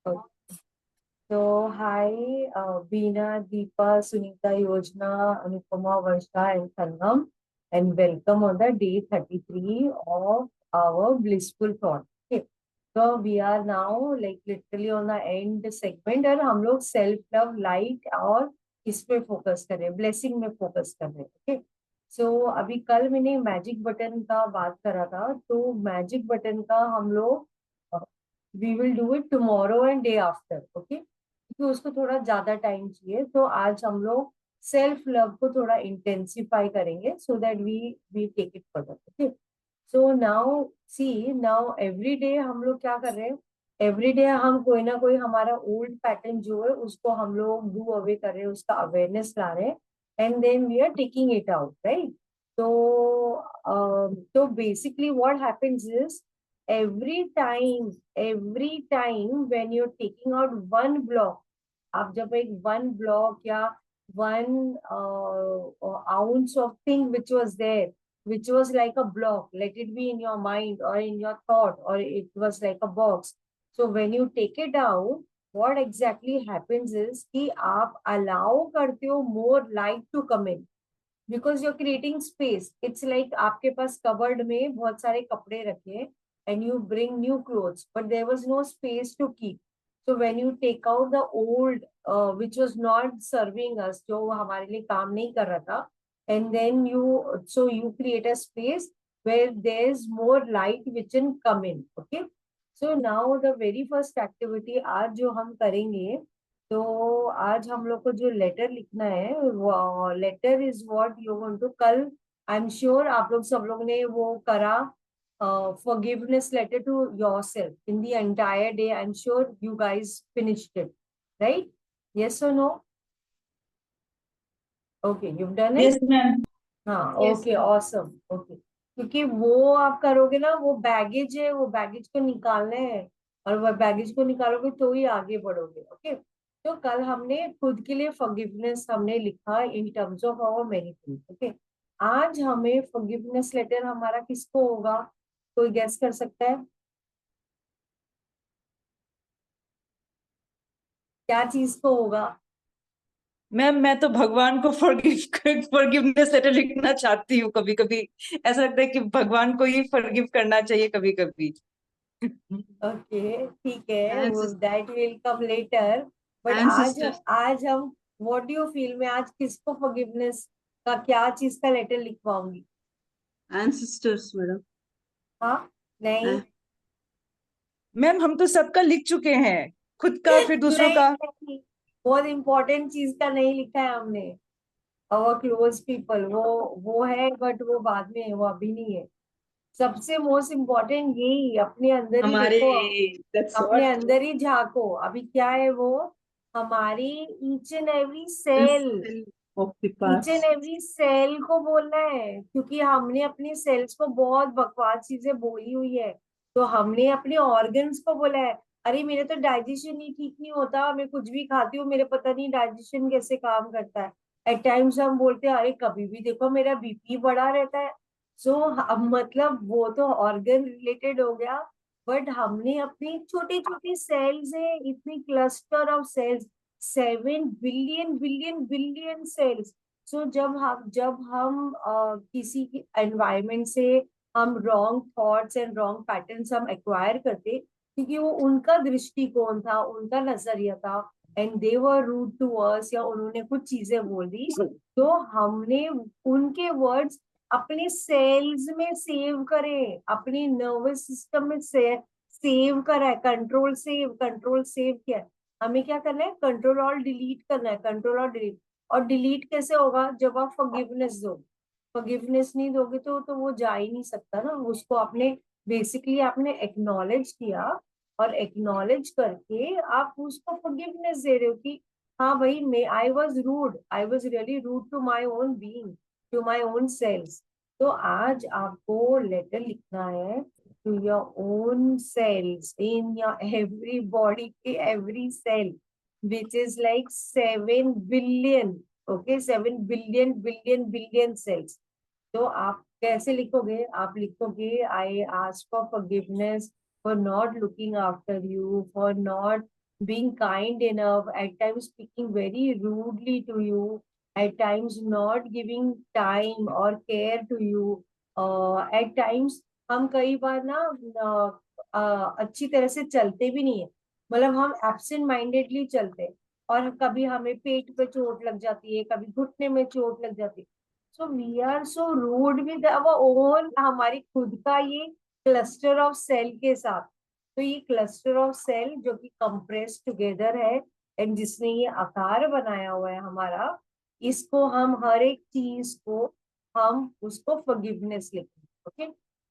Okay. So, hi, Veena, Deepa, Sunita, Yojana, Anupama, Varsha, and Sangam, and welcome on the day 33 of our blissful thought. Okay. So, we are now like literally on the end segment और हम लोग self love light और इस पे focus कर रहे हैं, blessing में फोकस कर रहे हैं. ओके. सो अभी कल मैंने मैजिक बटन का बात करा था, तो मैजिक बटन का हम लोग we will do it tomorrow and day after. Okay, क्योंकि उसको थोड़ा ज्यादा टाइम चाहिए. तो आज हम लोग सेल्फ लव को थोड़ा इंटेंसिफाई करेंगे so that we take it further. Okay. So now see, now every day हम लोग क्या कर रहे हैं, एवरी डे हम कोई ना कोई हमारा ओल्ड पैटर्न जो है उसको हम लोग डू अवे कर रहे हैं, उसका अवेयरनेस ला रहे हैं, and then we are taking it out, right. तो basically what happens is every time when you're taking out one block, आप जब एक one block या one ounce of thing which was there, which was like a block, let it be in your mind or in your thought or it was like a box. So when you take it out, what exactly happens is कि आप allow करते हो more light to come in because you're creating space. It's like आपके पास cupboard में बहुत सारे कपड़े रखे and you bring new clothes, but there was no space to keep. So when you take out the old, which was not serving us, जो हमारे लिए काम नहीं कर रहा था, and then you create a space where there's more light which can come in. Okay. So now the very first activity आज जो हम करेंगे, तो आज हम लोग को जो लेटर लिखना है, letter is what you want to. कल आई एम श्योर आप लोग सब लोग ने वो करा, forgiveness letter to yourself in the entire day. I'm sure you guys finished it, right? Yes or no? Okay, you've done it. Yes ma'am. हाँ, yes okay, ma'am. Awesome. Okay, क्योंकि वो आप करोगे ना, वो बैगेज है, वो बैगेज को निकालना है, और वो बैगेज को निकालोगे तो ही आगे बढ़ोगे. ओके. तो कल हमने खुद के लिए फॉरगिवनेस हमने लिखा in terms of our many things. Okay. आज हमें फॉरगिवनेस लेटर हमारा किसको होगा, कोई गेस कर सकता है क्या चीज को होगा? मैम मैं तो भगवान को फॉरगिवनेस लेटर लिखना चाहती हूँ। कभी कभी ऐसा लगता है कि भगवान को ही फॉरगिव करना चाहिए कभी कभी। ओके, ठीक है, वो Ancestors. That will come later. But आज Ancestors. आज हम व्हाट डू यू फील, मैं आज किसको फॉरगिवनेस का क्या चीज का लेटर लिखवाऊंगी? Ancestors, madam. हाँ, नहीं. मैम हम तो सबका लिख चुके हैं, खुद का फिर दूसरों नहीं, का। नहीं, बहुत इंपॉर्टेंट चीज का नहीं लिखा है हमने. अवर क्लोज पीपल, वो है, बट वो बाद में है, वो अभी नहीं है. सबसे मोस्ट इम्पोर्टेंट यही, अपने अंदर ही हमारे देखो, that's अपने what अंदर ही झांको. अभी क्या है वो, हमारी each and every cell, of the each and past. Every cell को बोलना है, क्योंकि हमने अपनी सेल्स को बहुत बकवास चीजें बोली हुई है. तो हमने अपने ऑर्गन्स को बोला है, अरे मेरे तो डाइजेशन ही ठीक नहीं होता, मैं कुछ भी खाती हूँ, मेरे पता नहीं डाइजेशन कैसे काम करता है. एट टाइम्स हम बोलते हैं, अरे कभी भी देखो मेरा बीपी बढ़ा रहता है. सो मतलब वो तो ऑर्गन रिलेटेड हो गया. बट हमने अपनी छोटी छोटी सेल्स है, इतनी cluster of cells, 7 billion billion billion cells. So जब हम किसी एनवायरमेंट से हम wrong thoughts and wrong patterns हम एक्वायर करते, क्योंकि वो उनका दृष्टिकोण था, उनका नजरिया था, and they were rude to us, या उन्होंने कुछ चीजें बोल दी, तो हमने उनके वर्ड्स अपने सेल्स में सेव करे, अपने नर्वस सिस्टम में सेव करा है. कंट्रोल सेव किया है. हमें क्या करना है, कंट्रोल और डिलीट करना है, कंट्रोल और डिलीट. और डिलीट कैसे होगा, जब आप फॉरगिवनेस दो. फॉरगिवनेस नहीं दोगे तो वो जा ही नहीं सकता ना. उसको आपने बेसिकली आपने एक्नॉलेज किया, और एक्नॉलेज करके आप उसको फॉरगिवनेस दे रहे हो कि हाँ भाई, मैं I was really rude to my own being, to my own cells. तो आज आपको लेटर लिखना है to your own cells in your every body, every cell, which is like 7 billion. Okay, 7 billion cells. तो आप कैसे लिखोगे, आप लिखोगे, I ask for forgiveness for not looking after you, for not being kind enough, at times speaking very rudely to you, at times not giving time or care to you. At times हम कई बार ना अच्छी तरह से चलते भी नहीं है, मतलब हम एब्सेंट माइंडेडली चलते हैं, और कभी हमें पेट पे चोट लग जाती है, कभी घुटने में चोट लग जाती है. So we are so rude with our own, हमारी खुद का ये क्लस्टर ऑफ सेल के साथ. तो ये क्लस्टर ऑफ सेल जो कि कंप्रेस टुगेदर है, एंड जिसने ये आकार बनाया हुआ है हमारा, इसको हम हर एक चीज को हम उसको फॉरगिवनेस लिखते हैं. ओके,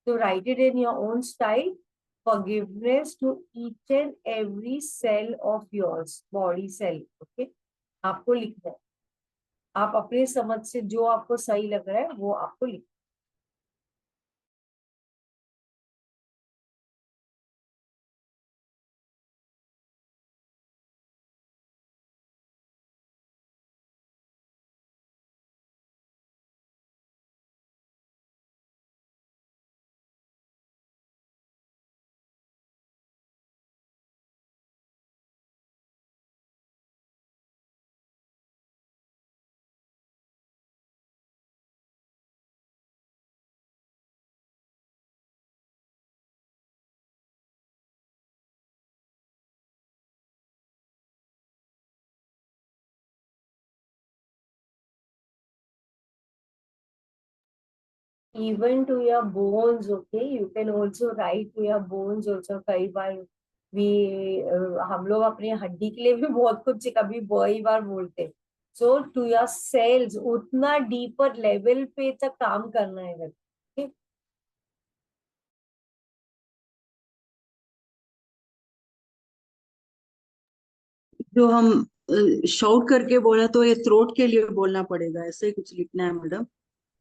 तो write it in your own style. Forgiveness to each and every cell of yours, body cell. Okay, आपको लिखना है. आप अपने समझ से जो आपको सही लग रहा है वो आपको लिखना है. Even to your bones, okay, you can also write to your bones also. कई बार भी हम लोग अपनी हड्डी के लिए भी बहुत कुछ कभी कई बार बोलते हैं. सो टू योर सेल्स उतना डीपर लेवल पे तक काम करना है. okay? जो हम शाउट करके बोला तो ये थ्रोट के लिए बोलना पड़ेगा, ऐसे ही कुछ लिखना है मैडम.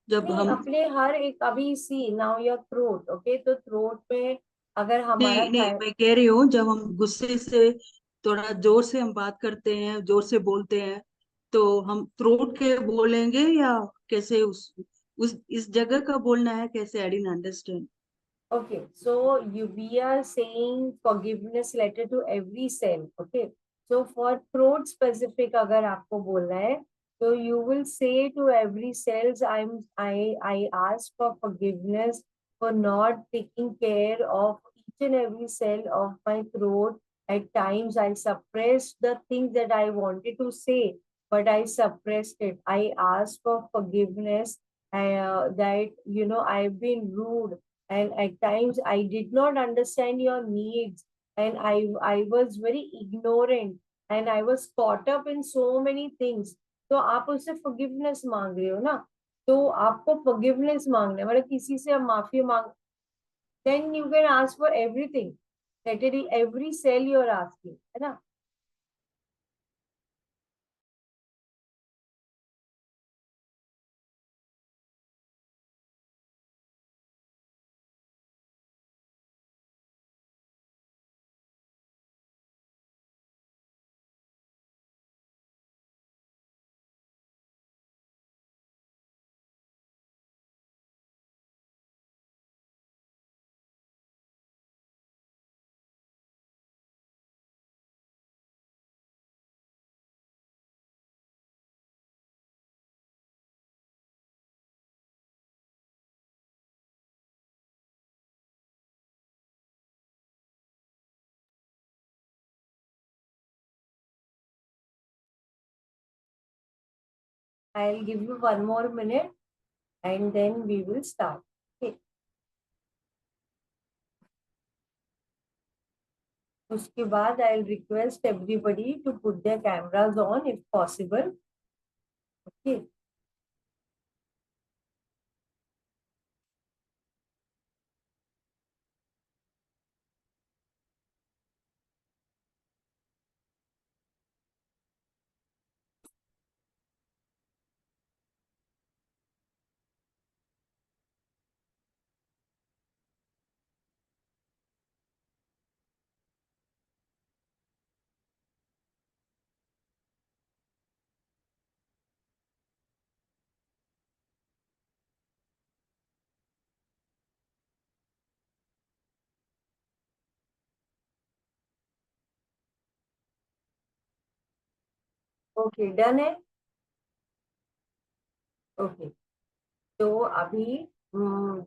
जब नहीं, हम अपने हर एक, अभी सी नाउ योर थ्रोट. ओके, तो थ्रोट में अगर हमारा नहीं नहीं, मैं कह रही हूँ जब हम गुस्से से थोड़ा जोर से हम बात करते हैं, जोर से बोलते हैं, तो हम थ्रोट के बोलेंगे या कैसे? उस इस जगह का बोलना है कैसे? I didn't understand. Okay, so we are saying forgiveness letter to every cell. Okay, so for throat specific अगर आपको बोलना है, so you will say to every cells, I ask for forgiveness for not taking care of each and every cell of my throat. At times I suppressed the things that I wanted to say, but I suppressed it. I ask for forgiveness, that I've been rude, and at times I did not understand your needs, and I was very ignorant, and I was caught up in so many things. तो आप उससे forgiveness मांग रहे हो ना, तो आपको forgiveness मांगना है, मतलब किसी से आप माफी मांग. then you can ask for everything, literally every cell you're asking, है ना. I'll give you one more minute and then we will start. Okay. उसके बाद I'll request everybody to put their cameras on if possible. Okay. Okay done है। Okay तो अभी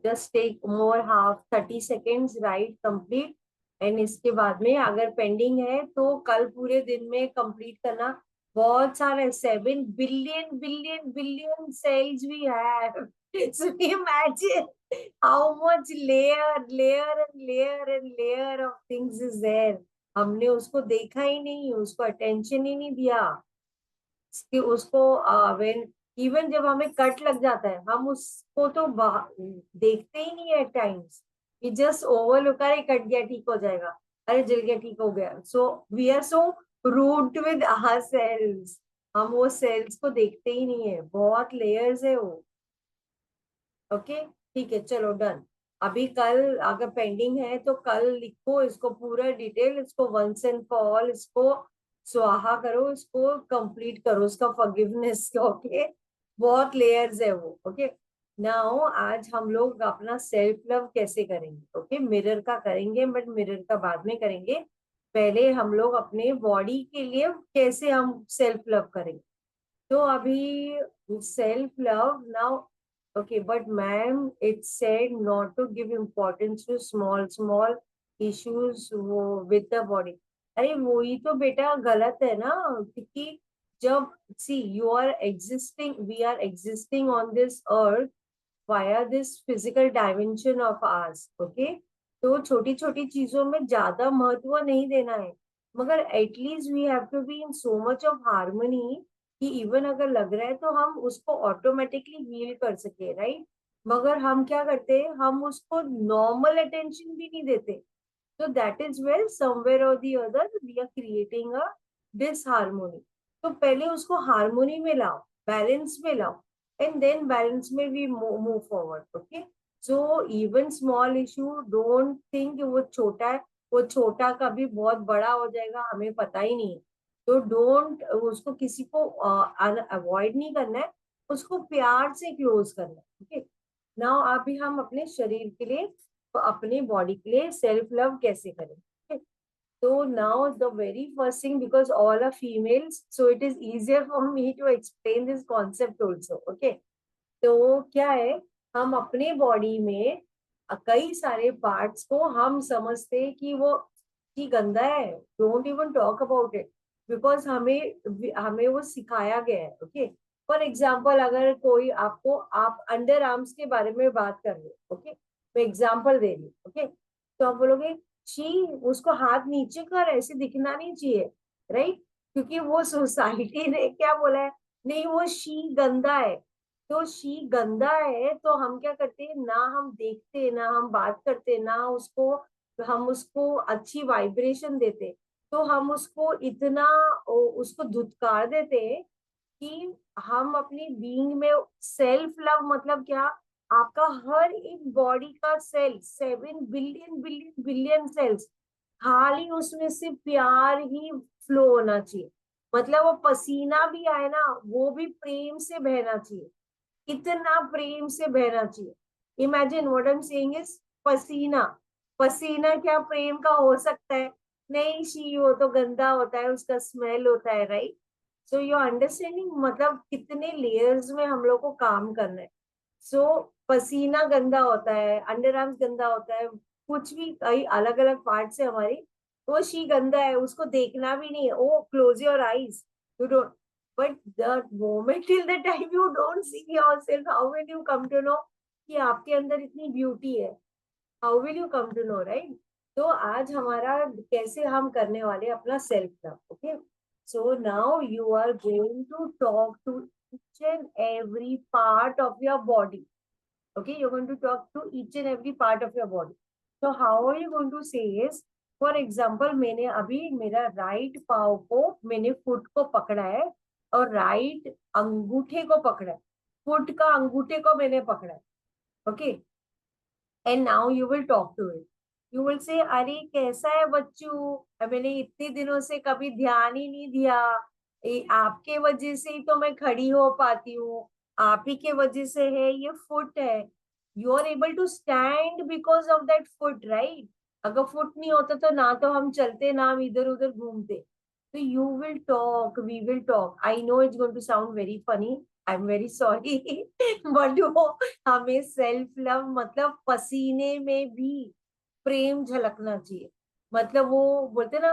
just take more half 30 seconds right complete. And इसके बाद में अगर pending है तो कल पूरे दिन में कंप्लीट करना। बहुत सारे 7 billion billion billion cells we have. So imagine how much layer of things is there. हमने उसको देखा ही नहीं, उसको अटेंशन ही नहीं दिया कि उसको व्हेन इवन जब हमें कट लग जाता है हम उसको तो देखते ही नहीं है एट टाइम्स। कि जस्ट ओवरलुक, अरे कट गया ठीक हो जाएगा, अरे जल गया ठीक हो गया। So we are so rude with our cells, हम वो सेल्स को देखते ही नहीं है, बहुत लेयर्स है वो। ओके ठीक है चलो डन। अभी कल अगर पेंडिंग है तो कल लिखो इसको पूरा डिटेल, इसको वंस एंड फॉर ऑल इसको स्वाहा करो, इसको कंप्लीट करो उसका फॉरगिवनेस। ओके बहुत लेयर्स है वो। ओके नाउ आज हम लोग अपना सेल्फ लव कैसे करेंगे। ओके मिरर का करेंगे बट मिरर का बाद में करेंगे। पहले हम लोग अपने बॉडी के लिए कैसे हम सेल्फ लव करेंगे। तो अभी self love now. Okay, but ma'am, it said not to give importance to small issues with the body. अरे वही तो बेटा गलत है ना, क्योंकि जब see you are existing, we are existing on this earth via this physical dimension of ours. Okay, तो छोटी छोटी चीजों में ज्यादा महत्व नहीं देना है, मगर at least we have to be in so much of harmony कि इवन अगर लग रहा है तो हम उसको ऑटोमेटिकली हील कर सके, राइट। मगर हम क्या करते हैं, हम उसको नॉर्मल अटेंशन भी नहीं देते। तो दैट इज वेयर समवेयर और the other we are creating a disharmony. तो पहले उसको हार्मोनी में लाओ, बैलेंस में लाओ, एंड देन बैलेंस में we move forward. Okay so even small issue don't think वो छोटा है, वो छोटा कभी बहुत बड़ा हो जाएगा हमें पता ही नहीं है। तो डोंट उसको किसी को अवॉइड नहीं करना है, उसको प्यार से क्लोज करना है। ओके नाउ अभी हम अपने शरीर के लिए, अपने बॉडी के लिए सेल्फ लव कैसे करें। okay? So now the very first thing, because all are females, so it is easier for me to explain this concept also. Okay, तो क्या है, हम अपने बॉडी में कई सारे पार्ट्स को हम समझते हैं कि वो कि गंदा है, don't even talk about it, because हमें हमें वो सिखाया गया है। ओके फॉर एग्जाम्पल अगर कोई आपको, आप अंडर आर्म्स के बारे में बात कर रहे हो, ओके मैं एग्जाम्पल दे रही हूँ। ओके तो आप बोलोगे शी उसको हाथ नीचे कर, ऐसे दिखना नहीं चाहिए, राइट, क्योंकि वो सोसाइटी ने क्या बोला है, नहीं वो शी गंदा है। तो शी गंदा है तो हम क्या करते हैं, ना हम देखते, ना हम बात करते, ना उसको हम उसको अच्छी वाइब्रेशन देते। तो हम उसको इतना उसको धुतकार देते हैं कि हम अपनी बीइंग में सेल्फ लव मतलब क्या, आपका हर एक बॉडी का cell 7 billion billion billion cells, खाली उसमें से प्यार ही फ्लो होना चाहिए। मतलब वो पसीना भी आए ना वो भी प्रेम से बहना चाहिए, इतना प्रेम से बहना चाहिए। Imagine what I am saying is पसीना, पसीना क्या प्रेम का हो सकता है, नहीं शी वो तो गंदा होता है, उसका स्मेल होता है, राइट। सो यू अंडरस्टैंडिंग मतलब कितने लेयर्स में हम लोग को काम करना है। सो पसीना गंदा होता है, अंडर आर्म्स गंदा होता है, कुछ भी कई अलग अलग पार्ट है हमारी, वो शी गंदा है, उसको देखना भी नहीं है। Oh close your eyes, you don't, but the moment till the time you don't see yourself, how will you come to know कि आपके अंदर इतनी ब्यूटी है, how will you come to know, right। तो आज हमारा कैसे हम करने वाले अपना self love. Okay so now you are going to talk to each and every part of your body. Okay you're going to talk to each and every part of your body. So how are you going to say is, for example मैंने अभी मेरा right पाव को, मैंने foot को पकड़ा है और right अंगूठे को पकड़ा है, फुट का अंगूठे को मैंने पकड़ा है। Okay and now you will talk to it, you will say अरे कैसा है बच्चू, मैंने इतने दिनों से कभी ध्यान ही नहीं दिया, आपके वजह से ही तो मैं खड़ी हो पाती हूँ, आप ही के वजह से है, ये फुट है, you are able to stand because of that foot, right. अगर फुट नहीं होता तो ना तो हम चलते, ना हम इधर उधर घूमते। So you will talk, we will talk. I know it's going to sound very funny. I'm very sorry. but वो हमें सेल्फ लव मतलब पसीने में भी प्रेम झलकना चाहिए. मतलब वो बोलते ना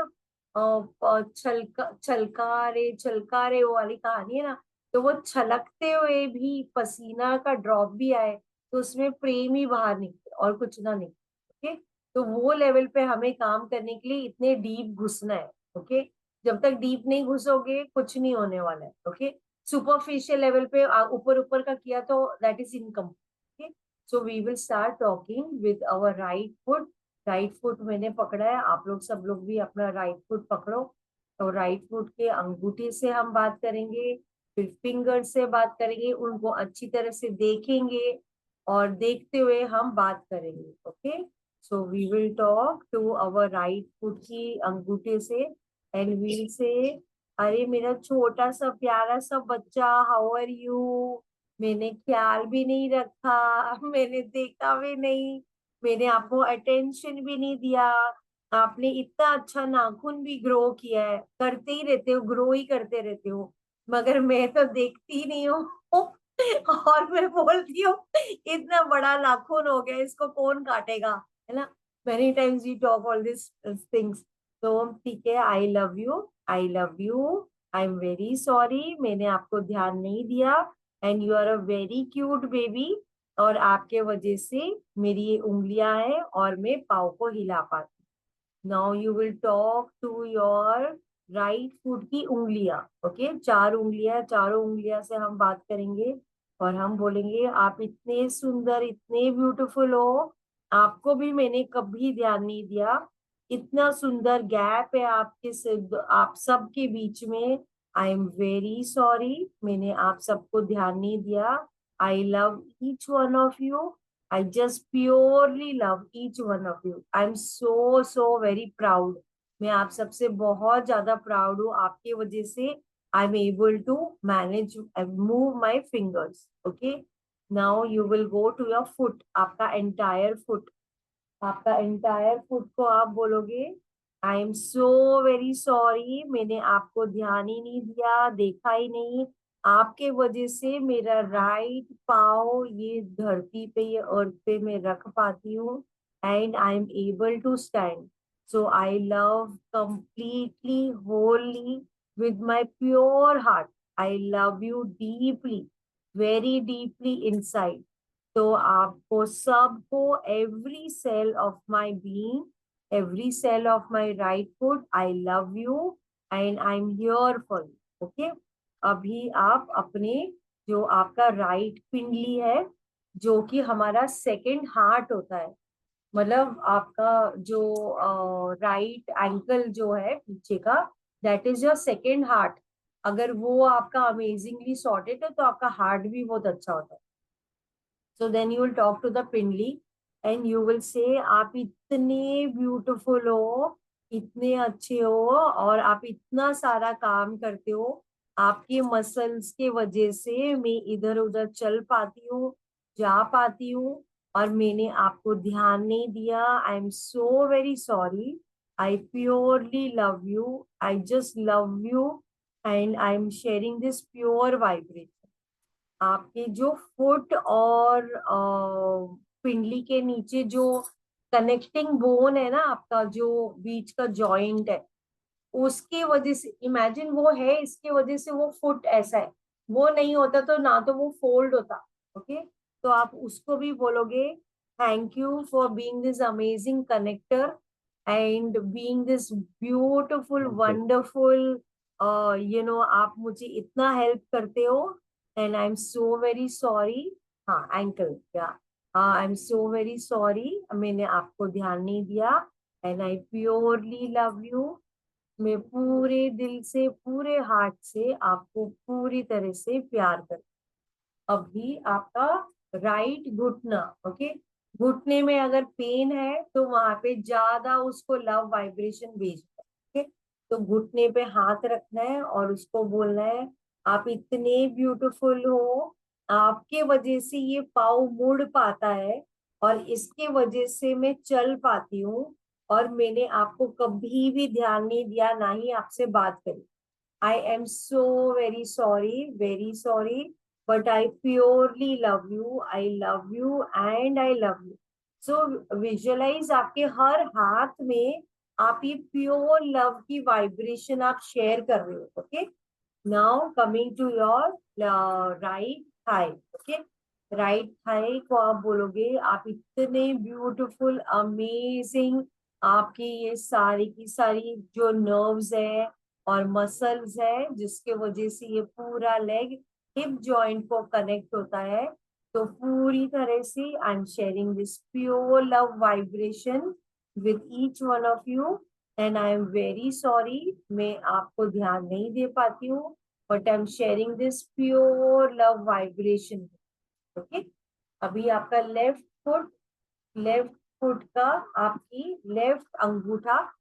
छलका रे वो वाली कहानी है ना. तो वो छलकते हुए भी पसीना का ड्रॉप भी आए तो उसमें प्रेम ही बाहर निकले और कुछ ना निकले. ओके. तो वो लेवल पे हमें काम करने के लिए इतने डीप घुसना है. ओके. जब तक डीप नहीं घुसोगे कुछ नहीं होने वाला है. ओके. सुपरफिशियल लेवल पे ऊपर ऊपर का किया तो that is income. Okay. So we will start talking with our right foot. Right foot मैंने पकड़ा है, आप लोग सब लोग भी अपना राइट फुट पकड़ो. तो राइट फुट के अंगूठे से हम बात करेंगे, फिर फिंगर से बात करेंगे, उनको अच्छी तरह से देखेंगे और देखते हुए हम बात करेंगे. Okay. So we will talk to our right foot की अंगूठे से एंड वील से अरे मेरा छोटा सा प्यारा सा बच्चा, हाउ आर यू. मैंने ख्याल भी नहीं रखा, मैंने देखा भी नहीं, मैंने आपको अटेंशन भी नहीं दिया. आपने इतना अच्छा नाखून भी ग्रो किया है, करते ही रहते हो, ग्रो ही करते रहते हो, मगर मैं तो देखती ही नहीं हूँ. और मैं बोलती हूँ इतना बड़ा नाखून हो गया, इसको कौन काटेगा, है ना. Many times we talk all this things. तो ठीक है, I love you, I love you, I am very sorry, मैंने आपको ध्यान नहीं दिया and you are a very cute baby. और आपके वजह से मेरी ये उंगलियां हैं और मैं पाँव को हिला पाती. Now you will talk to your right foot की उंगलियां. ओके. चार उंगलियां, चारों उंगलियां से हम बात करेंगे और हम बोलेंगे आप इतने सुंदर, इतने ब्यूटीफुल हो, आपको भी मैंने कभी ध्यान नहीं दिया. इतना सुंदर गैप है आप सबके बीच में. आई एम वेरी सॉरी, मैंने आप सबको ध्यान नहीं दिया. I love each one of you. I just purely love each one of you. I'm so very proud. मैं आप सबसे बहुत ज्यादा प्राउड हूँ. आपकी वजह से I'm able to manage and move my fingers. Okay. Now you will go to your foot. आपका entire foot. आपका entire foot को आप बोलोगे I am so very sorry. मैंने आपको ध्यान ही नहीं दिया, देखा ही नहीं. आपके वजह से मेरा राइट पाँव ये धरती पे, ये अर्थ पे मैं रख पाती हूँ and I am able to stand. So I love completely wholly with my pure heart. I love you deeply, very deeply inside. तो आपको सबको every cell of my being, every cell of my right foot, I love you and I'm here for you. Okay. अभी आप अपने जो आपका right पिंडली है, जो कि हमारा सेकंड हार्ट होता है, मतलब आपका जो राइट एंकल जो है पीछे का, that is your second heart. अगर वो आपका अमेजिंगली सॉर्टेड है तो आपका हार्ट भी बहुत अच्छा होता है. So then you will talk to the पिंडली and you will say आप इतने ब्यूटीफुल हो, इतने अच्छे हो और आप इतना सारा काम करते हो. आपके मसल्स के वजह से मैं इधर उधर चल पाती हूँ, जा पाती हूँ और मैंने आपको ध्यान नहीं दिया. आई am so very sorry. I purely love you. I just love you and I am sharing this pure vibration. आपके जो फुट और पिंडली के नीचे जो कनेक्टिंग बोन है ना, आपका जो बीच का जॉइंट है, उसके वजह से इमेजिन वो है, इसके वजह से वो फुट ऐसा है. वो नहीं होता तो ना तो वो फोल्ड होता. ओके. तो आप उसको भी बोलोगे thank you for being this amazing connector and being this beautiful wonderful. आप मुझे इतना हेल्प करते हो and I am so very sorry. हाँ, एंकल. या आई एम सो वेरी सॉरी, मैंने आपको ध्यान नहीं दिया and I purely love you. मैं पूरे दिल से, पूरे हार्ट से आपको पूरी तरह से प्यार करती. अभी आपका राइट घुटना. ओके. घुटने में अगर पेन है तो वहां पे ज्यादा उसको लव वाइब्रेशन भेजना है. ओके. तो घुटने पे हाथ रखना है और उसको बोलना है आप इतने ब्यूटीफुल हो, आपके वजह से ये पाँव मुड़ पाता है और इसके वजह से मैं चल पाती हूँ. और मैंने आपको कभी भी ध्यान नहीं दिया, ना ही आपसे बात करी. I am so very sorry, but I purely love you. I love you and I love you. So visualize आपके हर हाथ में आप ये प्योर लव की वाइब्रेशन आप शेयर कर रहे हो. Okay, now coming to your right thigh. Okay, right thigh को आप बोलोगे आप इतने ब्यूटीफुल अमेजिंग, आपकी ये सारी की सारी जो नर्व्स है और मसल्स है जिसके वजह से ये पूरा लेग हिप जॉइंट को कनेक्ट होता है. तो पूरी तरह से I am sharing this pure love vibration with each one of you. And I am very sorry, मैं आपको ध्यान नहीं दे पाती हूँ, but I am sharing this pure love vibration. Okay, अभी आपका लेफ्ट फुट का आपकी लेफ्ट अंगूठा,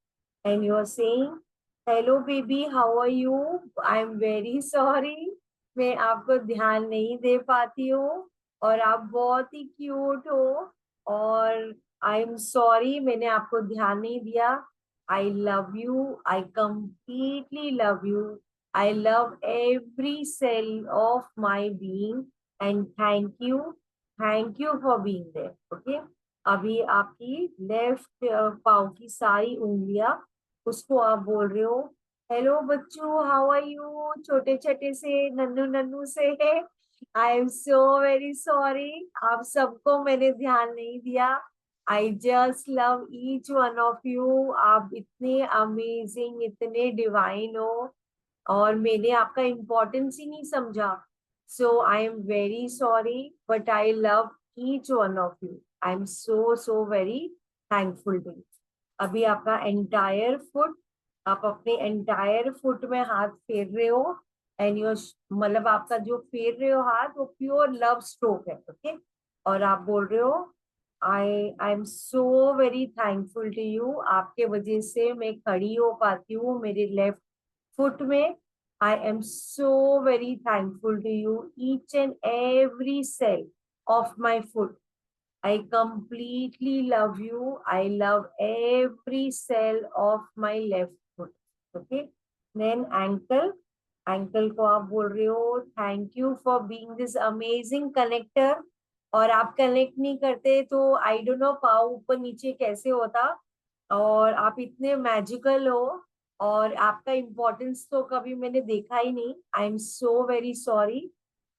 and you're saying hello baby, how are you? I'm very sorry, मैं आपको ध्यान नहीं दे पाती हूँ और आप बहुत ही क्यूट हो और आई एम सॉरी मैंने आपको ध्यान नहीं दिया. I love you, I completely love you, I love every cell of my being and thank you for being there. Okay, अभी आपकी लेफ्ट पाँव की सारी उंगलियां, उसको आप बोल रहे हो हेलो बच्चू, हाउ आर यू, छोटे छोटे से नन्नू नन्नू से. I am so very sorry, आप सबको मैंने ध्यान नहीं दिया. I just love each one of you, आप इतने अमेजिंग, इतने डिवाइन हो और मैंने आपका इम्पोर्टेंस ही नहीं समझा. So I am very sorry, but I love each one of you. I am so very thankful to you. अभी आपका एंटायर फुट, आप अपने एंटायर फुट में हाथ फेर रहे हो एंड योर, मतलब आपका जो फेर रहे हो हाथ वो प्योर लव स्ट्रोक है. ओके, और आप बोल रहे हो I am so very thankful to you, आपके वजह से मैं खड़ी हो पाती हूँ मेरे लेफ्ट फुट में. I am so very thankful to you, each and every cell of my foot. I completely love you. I love every cell of my left foot. Okay. Then ankle. Ankle को आप बोल रहे हो thank you for being this amazing connector. और आप connect नहीं करते तो I don't know पाँव ऊपर नीचे कैसे होता. और आप इतने मैजिकल हो और आपका इम्पोर्टेंस तो कभी मैंने देखा ही नहीं. आई am so very sorry.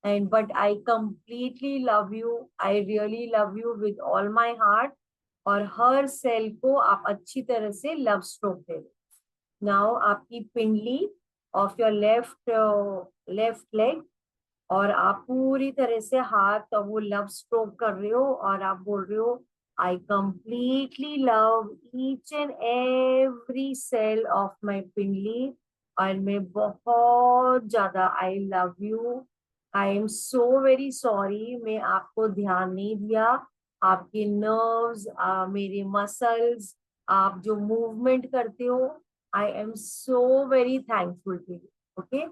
And but I completely love you. I really love you with all my heart. और हर सेल को आप अच्छी तरह से लव स्ट्रोक दे दो. नाउ आपकी पिंडली ऑफ योर लेफ्ट लेग, और आप पूरी तरह से हाथ वो लव स्ट्रोक कर रहे हो और आप बोल रहे हो I completely love each and every cell of my पिंडली. और मैं बहुत ज्यादा I love you. I am so very sorry, मैं आपको ध्यान नहीं दिया. आपके नर्व्स, मेरे मसल्स, आप जो मूवमेंट करते हो, I am so very thankful to you. Okay,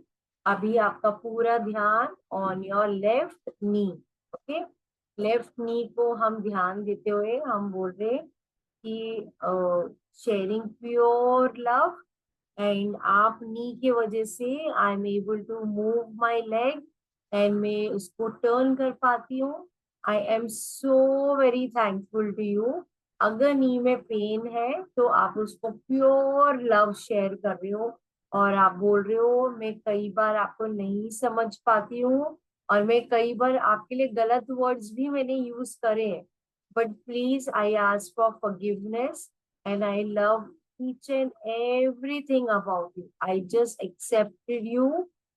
अभी आपका पूरा ध्यान on your left knee. Okay, left knee को हम ध्यान देते हुए हम बोल रहे कि शेयरिंग प्योर लव. एंड आप नी की वजह से I am able to move my leg and मैं उसको टर्न कर पाती हूँ. I am so very thankful to you. अगर नी में पेन है तो आप उसको प्योर लव शेयर कर रहे हो और आप बोल रहे हो मैं कई बार आपको नहीं समझ पाती हूँ और मैं कई बार आपके लिए गलत वर्ड्स भी मैंने यूज करे हैं, but please I ask for forgiveness and I love each and everything about you. I just accepted you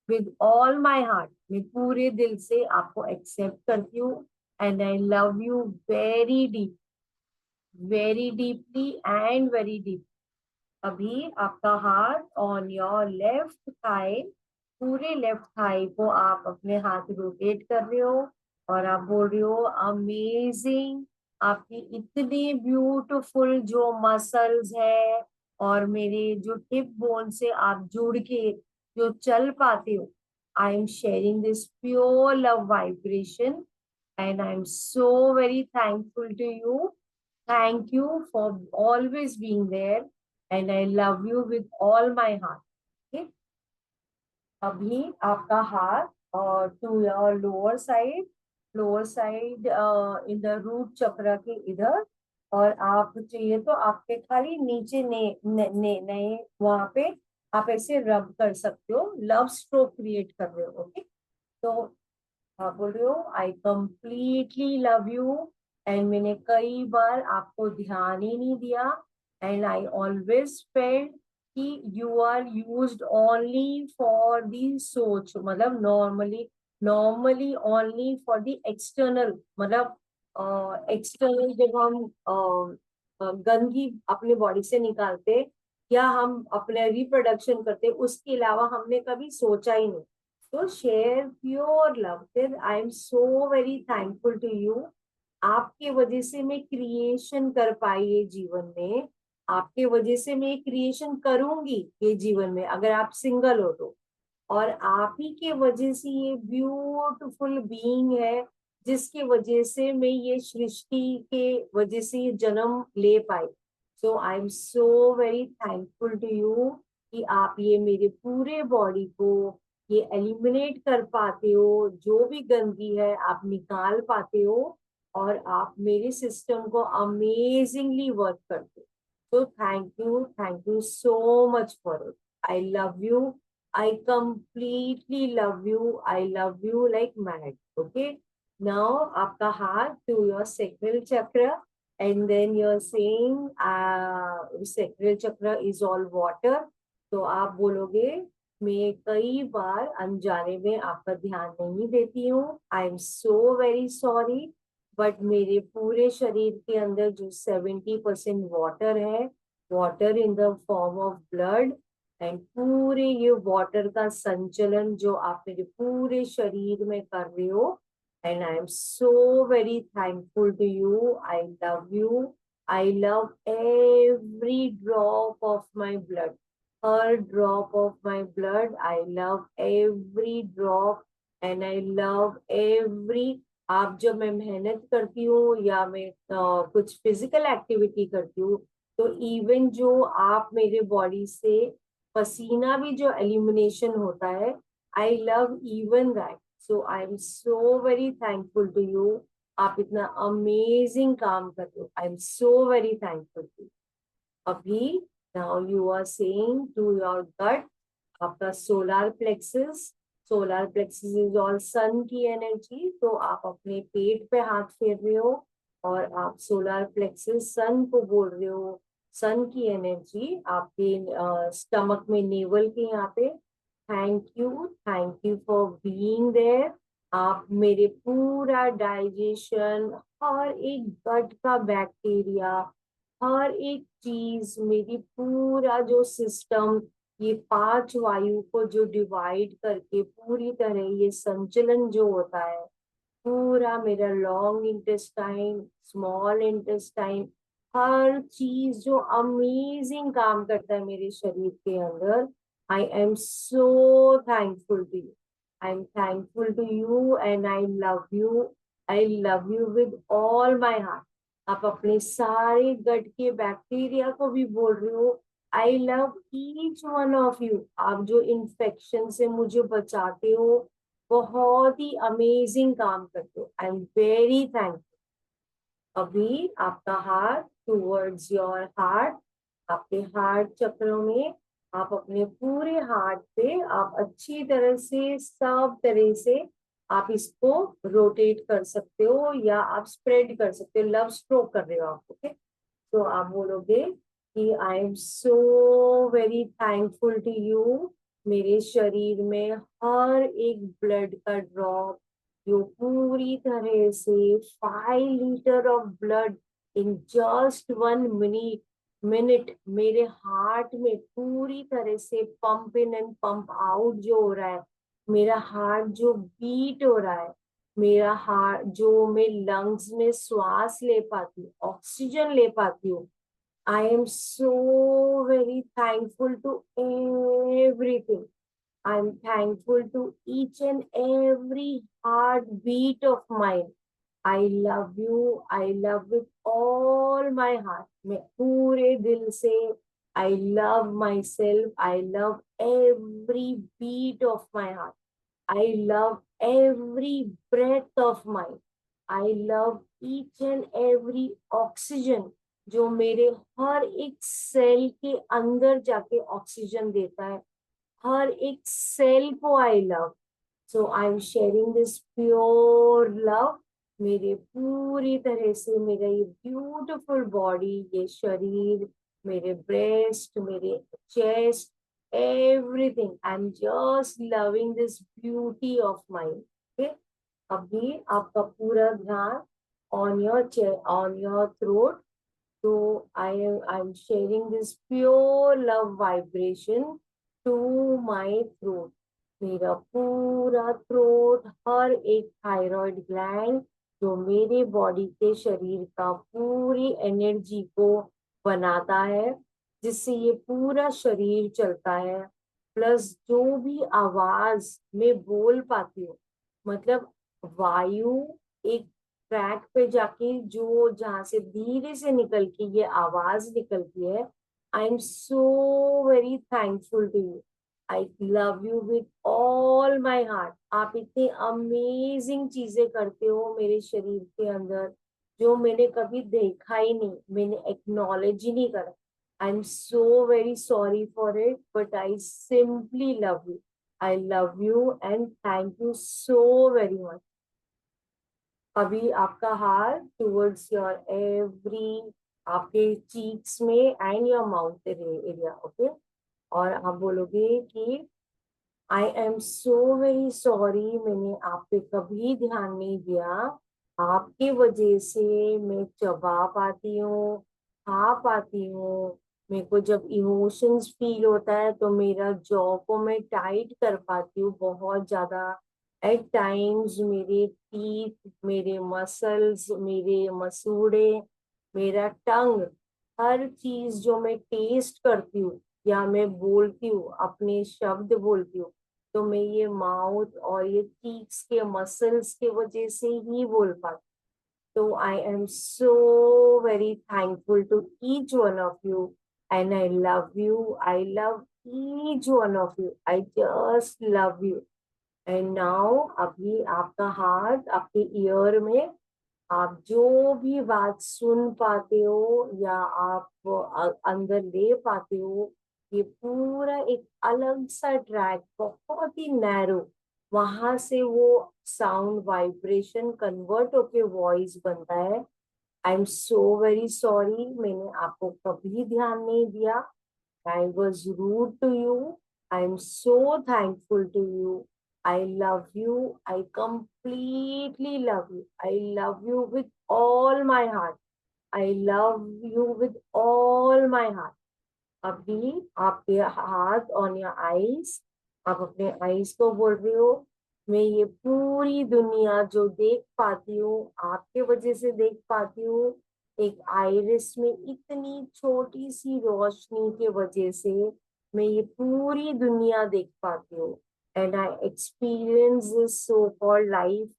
with all my heart. मैं पूरे दिल से आपको एक्सेप्ट करती हूँ and I love you very deeply and very deep. अभी आपका हाथ ऑन योर लेफ्ट थाई, पूरे लेफ्ट थाई को आप अपने हाथ रोटेट कर रहे हो और आप बोल रहे हो अमेजिंग, आपकी इतनी ब्यूटीफुल जो मसल्स है और मेरे जो हिप बोन से आप जुड़ के जो चल पाते हो. I am sharing this pure love vibration and I am so very thankful to you. Thank you for always being there, and I love you with all my heart. Okay? अभी आपका हाथ और to your lower side in the root chakra के इधर, और आप चाहिए तो आपके खाली नीचे ने, ने, ने, ने वहां पे आप ऐसे रब कर सकते हो, लव स्ट्रोक क्रिएट कर रहे हो। ओके, तो आप बोल रहे हो I completely love you, and मैंने कई बार आपको ध्यान ही नहीं दिया, एंड आई ऑलवेज फेल्ट कि you are used only for the सोच, मतलब normally only for the external, मतलब एक्सटर्नल जब हम गंदगी अपने बॉडी से निकालते या हम अपने रिप्रोडक्शन करते, उसके अलावा हमने कभी सोचा ही नहीं। तो शेयर प्योर लव, फिर I am so very thankful to you. आपके वजह से मैं क्रिएशन कर पाई ये जीवन में, आपके वजह से मैं क्रिएशन करूंगी ये जीवन में अगर आप सिंगल हो तो, और आप ही के वजह से ये ब्यूटीफुल बीइंग है जिसके वजह से मैं ये सृष्टि के वजह से ये जन्म ले पाई। So I am so very thankful to you कि आप ये मेरे पूरे बॉडी को ये एलिमिनेट कर पाते हो, जो भी गंदगी है आप निकाल पाते हो, और आप मेरे सिस्टम को अमेजिंगली वर्क करते हो। So thank you so much for it. I love you. I completely love you. I love you like mad. Okay. Now, आपका हाथ to your sacral chakra, and then you're saying, sacral chakra is all water. तो आप बोलोगे, मैं कई बार अनजाने में आपका ध्यान नहीं देती हूँ, I am so very sorry, but मेरे पूरे शरीर के अंदर जो 70% वाटर है, water in the form of blood, and पूरे ये वाटर का संचलन जो आप मेरे पूरे शरीर में कर रहे हो, and I am so very thankful to you, I love you, I love every drop of my blood, हर drop of my blood, I love every drop, and I love every, आप जब मैं मेहनत करती हूँ या मैं कुछ फिजिकल एक्टिविटी करती हूँ, तो इवन जो आप मेरे बॉडी से पसीना भी जो एलिमिनेशन होता है, I love even that. So I am so very thankful to you, आप इतना अमेजिंग काम कर रहे हो, I am so very thankful to you. अभी now you are saying to your gut, आपका solar plexus is all sun की energy, तो आप अपने पेट पे हाथ फेर रहे हो और आप सोलार प्लेक्सिस सन को बोल रहे हो, सन की एनर्जी आपके स्टमक में, नेवल के यहाँ पे, thank you for being there. आप मेरे पूरा डाइजेशन, हर एक गट का बैक्टीरिया, हर एक चीज, मेरी पूरा जो सिस्टम, ये 5 वायु को जो डिवाइड करके पूरी तरह ये संचलन जो होता है, पूरा मेरा लॉन्ग इंटेस्टाइन, स्मॉल इंटेस्टाइन, हर चीज जो अमेजिंग काम करता है मेरे शरीर के अंदर, I am so thankful to you, I am thankful to you, and I love you with all my heart. आप अपने सारे गट के बैक्टीरिया को भी बोल रहे हो, आई love each one of you, आप जो इन्फेक्शन से मुझे बचाते हो, बहुत ही अमेजिंग काम करते हो, आई एम वेरी थैंकफुल। अभी आपका हाथ टूवर्ड्स योर हार्ट, आपके हार्ट चक्रों में, आप अपने पूरे हार्ट पे आप अच्छी तरह से, सब तरह से आप इसको रोटेट कर सकते हो या आप स्प्रेड कर सकते हो, लव स्ट्रोक कर रहे हो आप। ओके, तो आप बोलोगे कि I am so very thankful to you, मेरे शरीर में हर एक ब्लड का ड्रॉप जो पूरी तरह से 5 litre of blood in just 1 minute मेरे हार्ट में पूरी तरह से pump in and pump out जो हो रहा है, मेरा हार्ट जो बीट हो रहा है, मेरा हार्ट जो मैं लंग्स में श्वास ले पाती हूँ, ऑक्सीजन ले पाती हूँ, I am so very thankful to everything, I am thankful to each and every heart beat of mind, I love you, I love with all my heart, मैं पूरे दिल से I love my self, I love every beat of my heart, I love every breath of mine. I love each and every oxygen जो मेरे हर एक cell के अंदर जाके ऑक्सीजन देता है, हर एक सेल को I love. So I am sharing this pure love. मेरे पूरी तरह से मेरा ये ब्यूटीफुल बॉडी, ये शरीर, मेरे ब्रेस्ट, मेरे chest, everything, I'm just loving this beauty of mine. Okay, अभी आपका पूरा ध्यान on your chair, on your throat. So I'm sharing this pure love vibration to my throat. मेरा पूरा थ्रोट, हर एक थायराइड ग्लैंड जो मेरे बॉडी के शरीर का पूरी एनर्जी को बनाता है, जिससे ये पूरा शरीर चलता है, प्लस जो भी आवाज में बोल पाती हूँ, मतलब वायु एक ट्रैक पे जाके जो जहां से धीरे से निकल के ये आवाज निकलती है. I am so very thankful to you. I love you with all my heart. आप इतनी अमेजिंग चीजें करते हो मेरे शरीर के अंदर जो मैंने कभी देखा ही नहीं, मैंने एक्नॉलेज ही नहीं करा. I am so very sorry for it, but I simply love you. I love you and thank you so very much. अभी आपका हाथ टुवर्ड्स योर एवरी, आपके चीक्स में and your mouth area. Okay, और आप बोलोगे कि I am so very sorry, मैंने आप पे कभी ध्यान नहीं दिया, आपके वजह से मैं चबा पाती हूँ, खा पाती हूँ. मेरे को जब इमोशंस फील होता है तो मेरा जॉ को मैं टाइट कर पाती हूँ बहुत ज्यादा. एट टाइम्स मेरे टीथ, मेरे मसल्स, मेरे मसूड़े, मेरा टंग, हर चीज जो मैं टेस्ट करती हूँ या मैं बोलती हूँ, अपने शब्द बोलती हूँ, तो मैं ये माउथ और ये चीक्स के मसल्स के वजह से ही बोल पाती. तो I am so very thankful to each one of you and I love you. I love each one of you. I just love you. And now अभी आपका हाथ आपके ईयर में, आप जो भी बात सुन पाते हो या आप अंदर ले पाते हो, ये पूरा एक अलग सा ट्रैक, बहुत ही नैरो, वहां से वो साउंड वाइब्रेशन कन्वर्ट होके वॉइस बनता है. I am so very sorry, मैंने आपको कभी ध्यान नहीं दिया. I was rude to you. I'm so thankful to you. I love you. I completely love you. I love you with all my heart. I love you with all my heart. अभी आपके हाथ on your eyes, आप अपने eyes को बोल रहे हो, मैं ये पूरी दुनिया जो देख पाती हूँ आपके वजह से देख पाती हूँ. एक आइरिस में इतनी छोटी सी रोशनी के वजह से मैं ये पूरी दुनिया देख पाती हूँ. And I experience this so called life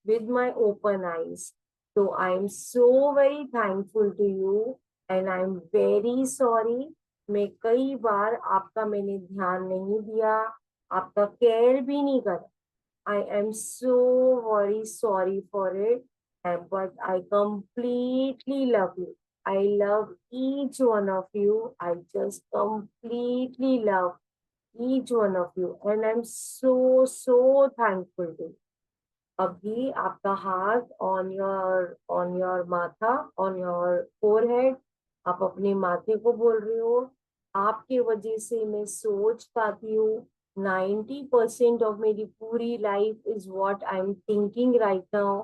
with my open eyes. तो I am so very thankful to you and I am very sorry. मैं कई बार आपका मैंने ध्यान नहीं दिया, आपका केयर भी नहीं करा. I am so very sorry for it, but I completely love you. I love each one of you. I just completely love each one of you, and I'm so thankful to you. अभी आपका हाथ on your माथा, on your forehead. आप अपने माथे को बोल रहे हो, आपके वजह से मैं सोच पाती हूँ. 90% ऑफ मेरी पूरी life is what I am thinking right now.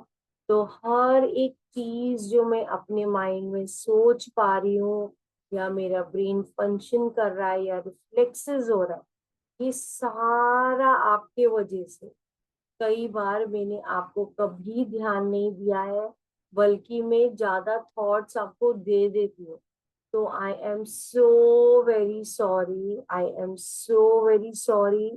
तो हर एक चीज जो मैं अपने माइंड में सोच पा रही हूँ या मेरा ब्रेन फंक्शन कर रहा है या रिफ्लेक्सेस हो रहा है, ये सारा आपके वजह से. कई बार मैंने आपको कभी ध्यान नहीं दिया है, बल्कि मैं ज्यादा थॉट्स आपको दे देती हूँ. तो I am so very sorry. I am so very sorry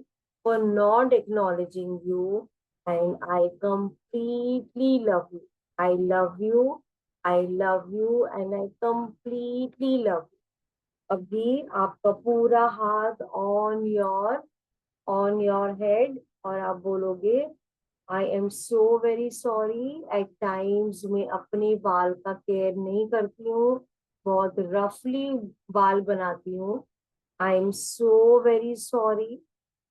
for not acknowledging you. And I completely love you. I love you, I love you and I completely love you. अभी आपका पूरा हाथ on your head और आप बोलोगे I am so very sorry, at times मैं अपने बाल का केयर नहीं करती हूँ, बहुत रफली बाल बनाती हूँ. I am so very sorry,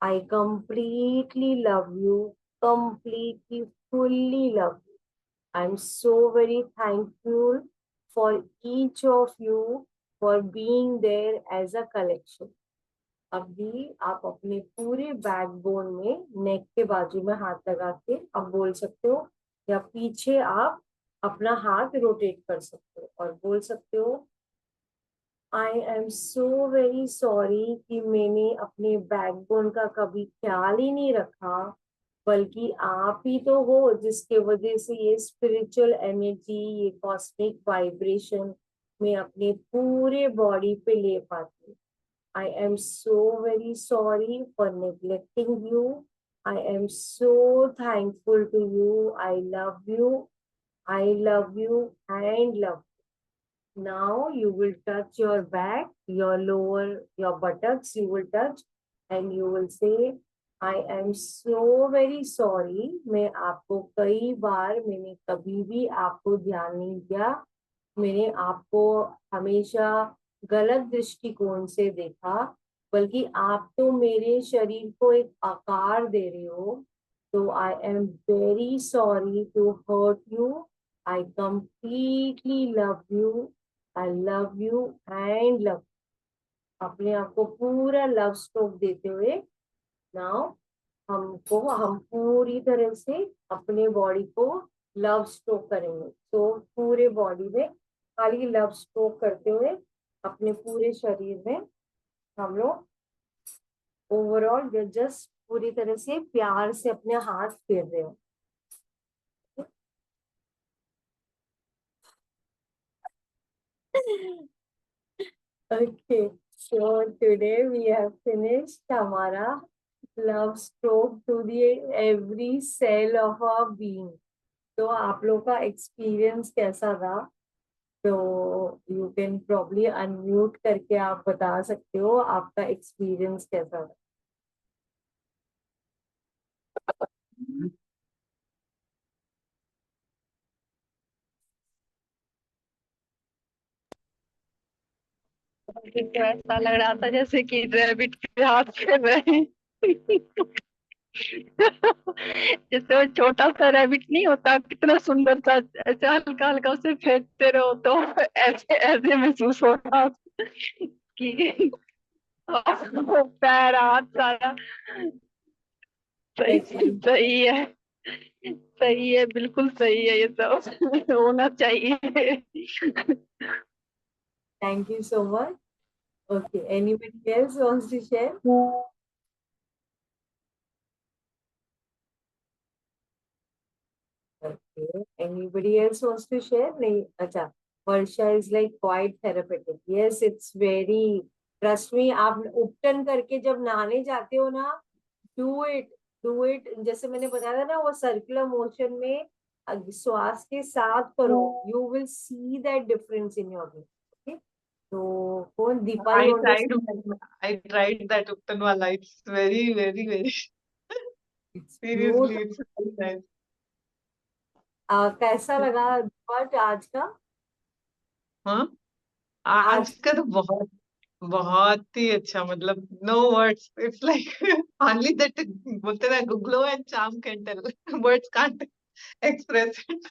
I completely love you, completely fully love you. I'm so very thankful for each of you for being there as a collection. अभी आप अपने पूरे बैकबोन में नेक के बाजू में हाथ लगा के आप बोल सकते हो, या पीछे आप अपना हाथ रोटेट कर सकते हो और बोल सकते हो I am so very sorry कि मैंने अपने बैकबोन का कभी ख्याल ही नहीं रखा, बल्कि आप ही तो हो जिसके वजह से ये स्पिरिचुअल एनर्जी, ये कॉस्मिक वाइब्रेशन मैं अपने पूरे बॉडी पे ले पाती हूँ. I am so very sorry for neglecting you. I am so thankful to you. I love you. I love you and love you. Now you will touch your back, your lower, your buttocks you will touch and you will say, I am so very sorry. मैं आपको कई बार मैंने कभी भी आपको ध्यान नहीं दिया, मैंने आपको हमेशा गलत दृष्टिकोण से देखा, बल्कि आप तो मेरे शरीर को एक आकार दे रहे हो. तो I am very sorry to hurt you. I completely love you. I love you and love. अपने आप को पूरा लव स्ट्रोक देते हुए नाउ हम पूरी तरह से अपने बॉडी को लव स्ट्रोक करेंगे. तो पूरे बॉडी में खाली लव स्ट्रोक करते हुए अपने पूरे शरीर में हम लोग ओवरऑल जस्ट पूरी तरह से प्यार से अपने हाथ फेर रहे हो. Okay, so today we have finished हमारा love stroke to the every cell of our being. तो आप लोग का एक्सपीरियंस कैसा था? तो यू कैन प्रॉब्ली अनम्यूट करके आप बता सकते हो आपका एक्सपीरियंस कैसा था. मुझे तो ऐसा लग रहा था जैसे कि रैबिट के हाथ फेर रहे हैं. जैसे वो छोटा सा रैबिट नहीं होता, कितना सुंदर सा, ऐसे हल्का हल्का उसे फेंकते रहो तो ऐसे ऐसे महसूस होता कि पैर हाथ सारा. सही सही है, सही है, बिल्कुल सही है, ये सब होना चाहिए. Thank you so much. Okay, anybody else wants to share? Okay. Anybody else wants to share? नहीं, अच्छा. Varsha is like quite therapeutic. Yes, it's very. Trust me, आप उपटन करके जब नहाने जाते हो ना, do it. जैसे मैंने बताया था ना, वो सर्कुलर मोशन में श्वास के साथ करो. You will see that difference in your body. Okay? तो कौन Deepa I you want to tried. I tried that Uptan wala. It's very, very, very. It's Seriously, beautiful. it's very nice. कैसा लगा but आज का? हाँ, आज आज का तो बहुत बहुत ही अच्छा, मतलब no words. It's like only that बोलते ना, glow and charm can tell, words can't express it.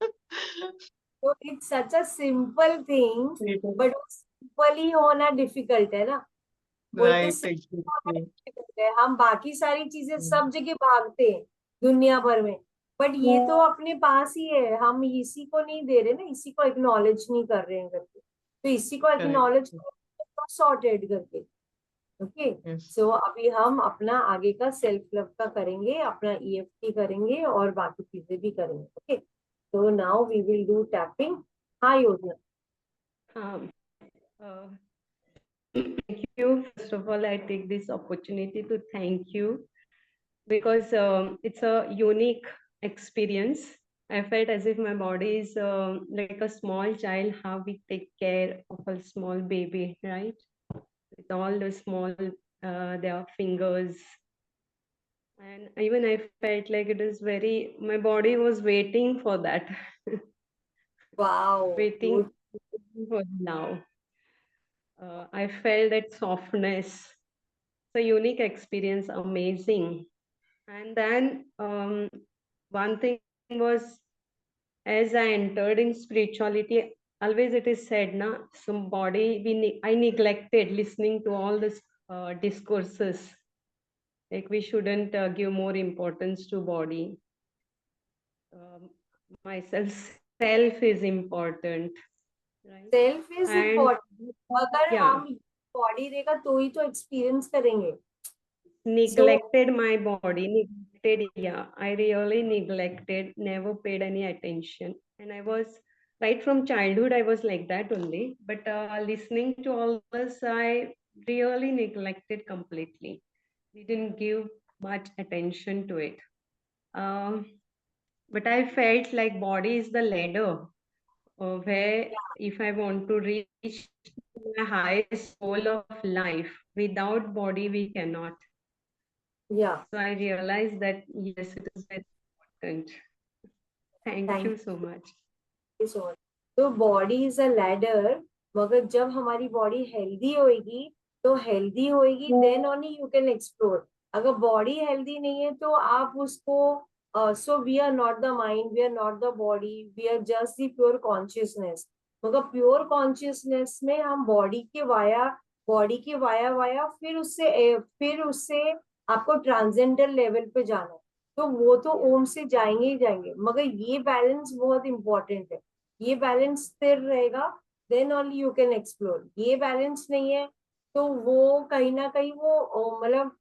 तो it's such a simple thing, but simple ही होना डिफिकल्ट है ना. बोलते राइट, सिंपल होना एग्जैक्टली. डिफिकल्ट है, हम बाकी सारी चीजें सब जगह भागते हैं दुनिया भर में, बट ये तो अपने पास ही है. हम इसी को नहीं दे रहे ना, इसी को एक्नॉलेज नहीं कर रहे हैं करके. तो इसी को एक्नॉलेज करो सॉर्टेड करके. ओके, सो अभी हम अपना आगे का सेल्फ लव का करेंगे, अपना EFT करेंगे और बाकी चीजें भी करेंगे. Okay, so now we will do tapping. Hi Yodhana. Thank you. First of all, I take this opportunity to thank you because it's a unique experience I felt as if my body is like a small child, how we take care of a small baby, right? With all the small, their fingers. And even I felt like it is very, my body was waiting for that, Wow. waiting Good. for now. I felt that softness. It's a unique experience, amazing. And then one thing was, as I entered in spirituality, always it is said, na, some body, I neglected listening to all this discourses. Like we shouldn't give more importance to body. Myself, self is important, right? Self is And important, अगर yeah, हम body देगा तो ही तो experience करेंगे. So neglected my body, neglected, yeah, I really neglected, never paid any attention. And I was, right from childhood, I was like that only. But listening to all this, I really neglected completely. Didn't give much attention to it. Um, but I felt like body is the ladder where if I want to reach my highest goal of life, without body, we cannot. yeah, So I realized that yes, it is very important. Thank thank you so much. you so much. तो body is a ladder, मगर जब हमारी body healthy होएगी तो healthy होएगी, then only you can explore. अगर body healthy नहीं है तो आप उसको, so we are not the mind, we are not the body, we are just the pure consciousness. मगर प्योर कॉन्शियसनेस में हम बॉडी के वाया वाया फिर उससे आपको ट्रांसेंडल लेवल पे जाना है, तो वो तो ओम से जाएंगे ही जाएंगे. मगर ये बैलेंस बहुत इंपॉर्टेंट है. ये बैलेंस स्थिर रहेगा, then only you can explore. ये बैलेंस नहीं है तो वो कहीं ना कहीं वो मतलब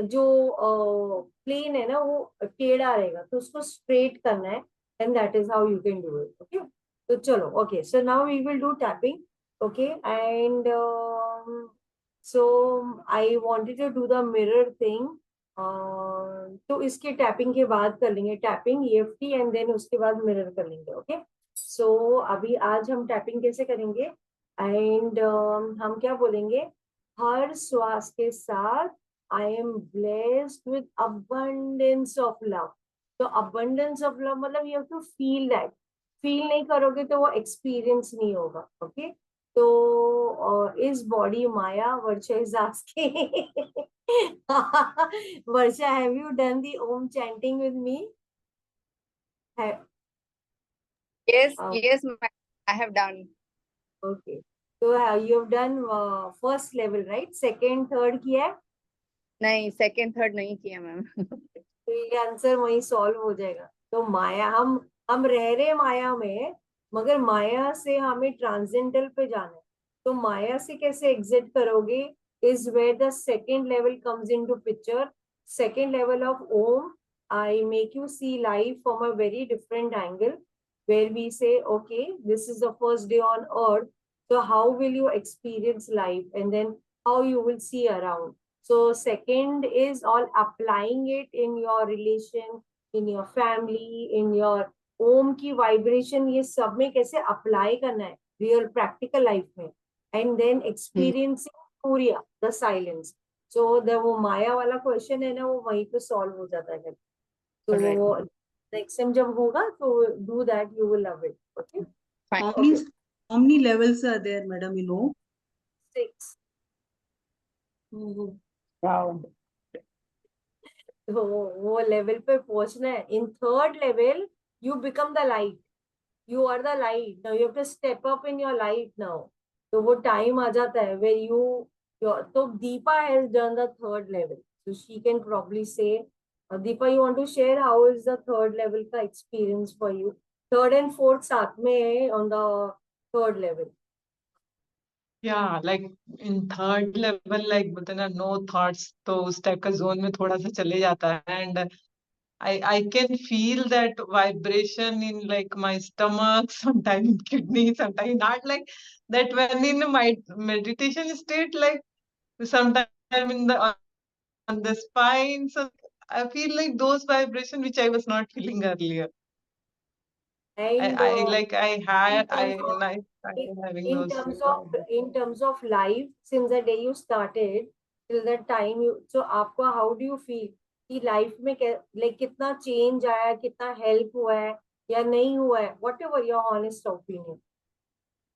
जो प्लेन है ना वो टेढ़ा रहेगा, तो उसको स्ट्रेट करना है, and that is how you can do it. Okay, तो चलो. Okay, so now we will do tapping. Okay, and so I wanted to do the mirror thing. तो इसके टैपिंग के बाद कर लेंगे, टैपिंग EFT, एंड देन उसके बाद मिरर कर लेंगे. ओके, सो अभी आज हम टैपिंग कैसे करेंगे, एंड हम क्या बोलेंगे, हर श्वास के साथ I am blessed with abundance of love. तो अबंडेंस ऑफ लव मतलब you have to feel that. Feel नहीं करोगे तो वो एक्सपीरियंस नहीं होगा. ओके, तो इस body Maya, Varsha is asking. Varsha, have you done the Om chanting with me? Yes, Oh. yes, I have done. Okay. So you have done first level, right? Second, third किया है? नहीं, second, third नहीं किया ma'am. तो ये answer वही solve हो जाएगा. तो माया, हम रह रहे माया में, मगर माया से हमें ट्रांसेंडल पे जाना है. तो माया से कैसे एग्जिट करोगे is where the second level comes into picture. Second level of Om, I make you see life from a very different angle, where we say, okay, this is the first day on earth, so how will you experience life, and then how you will see around. So second is all applying it in your relation, in your family, in your Om की vibration, ये सब में कैसे apply करना है real practical life में, and then experiencing Surya, the silence. So वो माया वाला क्वेश्चन है ना, वो वहीं पे सॉल्व हो जाता है. तो नेक्स्ट टाइम जब होगा तो do that, you will love it. Okay, How many levels are there, madam? 6. Wow. तो वो लेवल पे पहुंचना है. In third level you become the light, you are the light. Now you have to step up in your light now. तो वो time आ जाता है where you तो Deepa has done the third level, so she can probably say, Deepa, you want to share how is the third level का experience for you? Third and fourth साथ में है on the third level. Yeah, like in third level, like बोलते ना, no thoughts, तो उस type का zone में थोड़ा सा चले जाता है. And I can feel that vibration in like my stomach, sometimes in kidney, sometimes not, like that when in my meditation state, like sometimes in the on the spine. So I feel like those vibration which I was not feeling earlier. And I terms of started having in those terms of problems. in terms of life, since the day you started till the time you, so आपको how do you feel कि life में like कितना change आया, कितना help हुआ है या नहीं हुआ है, whatever your honest opinion.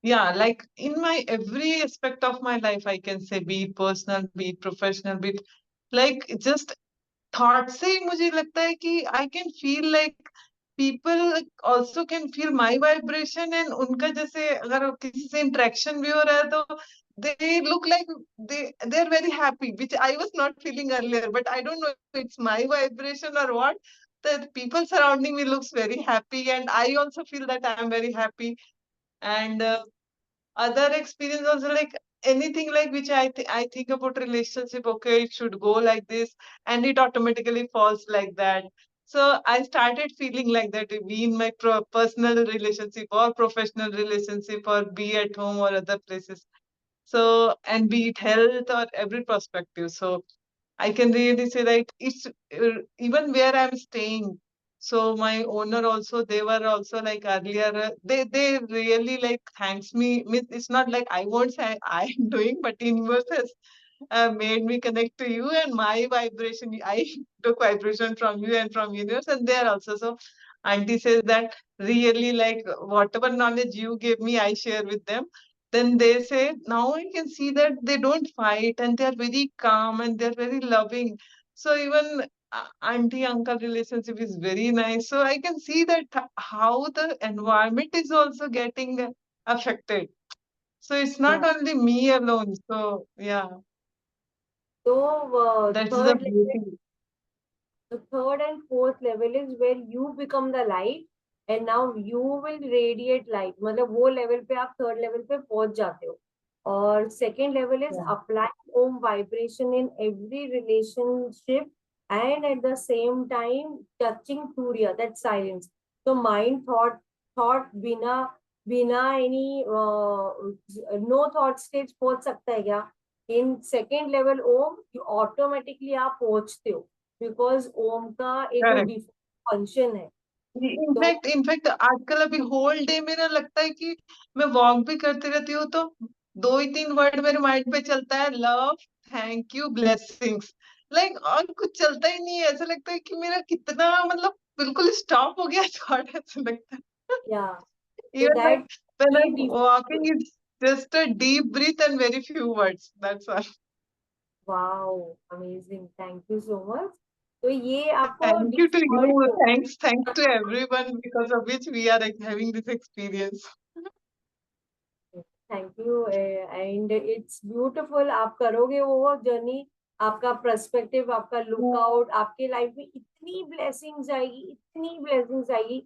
Yeah, like in my every aspect of my life, I can say, be it personal, be it professional, be it like just thought से ही मुझे लगता है कि I can feel like people also can feel my vibration, and उनका जैसे अगर किसी से इंटरेक्शन भी हो रहा है तो they look like they are very happy, which I was not feeling earlier, but I don't know it's my vibration और what, the people surrounding me looks very happy and I also feel that I am very happy. And other experience also, like anything like which I think about relationship, okay, it should go like this, and it automatically falls like that. So I started feeling like that, be in my personal relationship or professional relationship, or be at home or other places. So, and be it health or every perspective. So I can really say that it's even where I'm staying. So my owner also, they were also like earlier, they really like thanks me. It's not like I won't say I'm doing, but universe has made me connect to you, and my vibration, I took vibration from you and from universe, and there also. So auntie says that really like whatever knowledge you gave me, I share with them. Then they say, now I can see that they don't fight and they are very calm and they're very loving. So even auntie uncle relationship is very nice. So I can see that how the environment is also getting affected. So it's not Yeah. only me alone. So yeah, So that's the beauty. the third and fourth level is where you become the light and now you will radiate light. मतलब वो level पे आप third level पे पहुंच जाते हो. और second level is Yeah. applying Om vibration in every relationship and at the same time touching Turiya, that silence. So mind thought बिना any no thought stage पहुंच सकता है क्या? In second level Om, you automatically आप पहुंचते हो. Because ओम का एक वो Correct. फंक्शन है. इनफैक्ट आजकल अभी होल डे मेरा लगता है कि मैं वॉक भी करती रहती हूँ तो 2 ही 3 वर्ड मेरे माइंड पे चलता है, love, thank you, blessings, like और कुछ चलता ही नहीं है. ऐसा लगता है कि मेरा कितना मतलब बिल्कुल स्टॉप हो गया थॉट, ऐसा लगता है. या Even like when I'm ये walking, it's just a deep breath and very few words. That's all. Wow amazing, thank you so much. तो ये आपको Thank you to you. Thanks to everyone because of which we are like, having this experience. Thank you and it's beautiful. आप करोगे वो journey, आपका perspective, आपका lookout, आपके life में इतनी ब्लेसिंग्स आएगी, इतनी ब्लेसिंग्स आएगी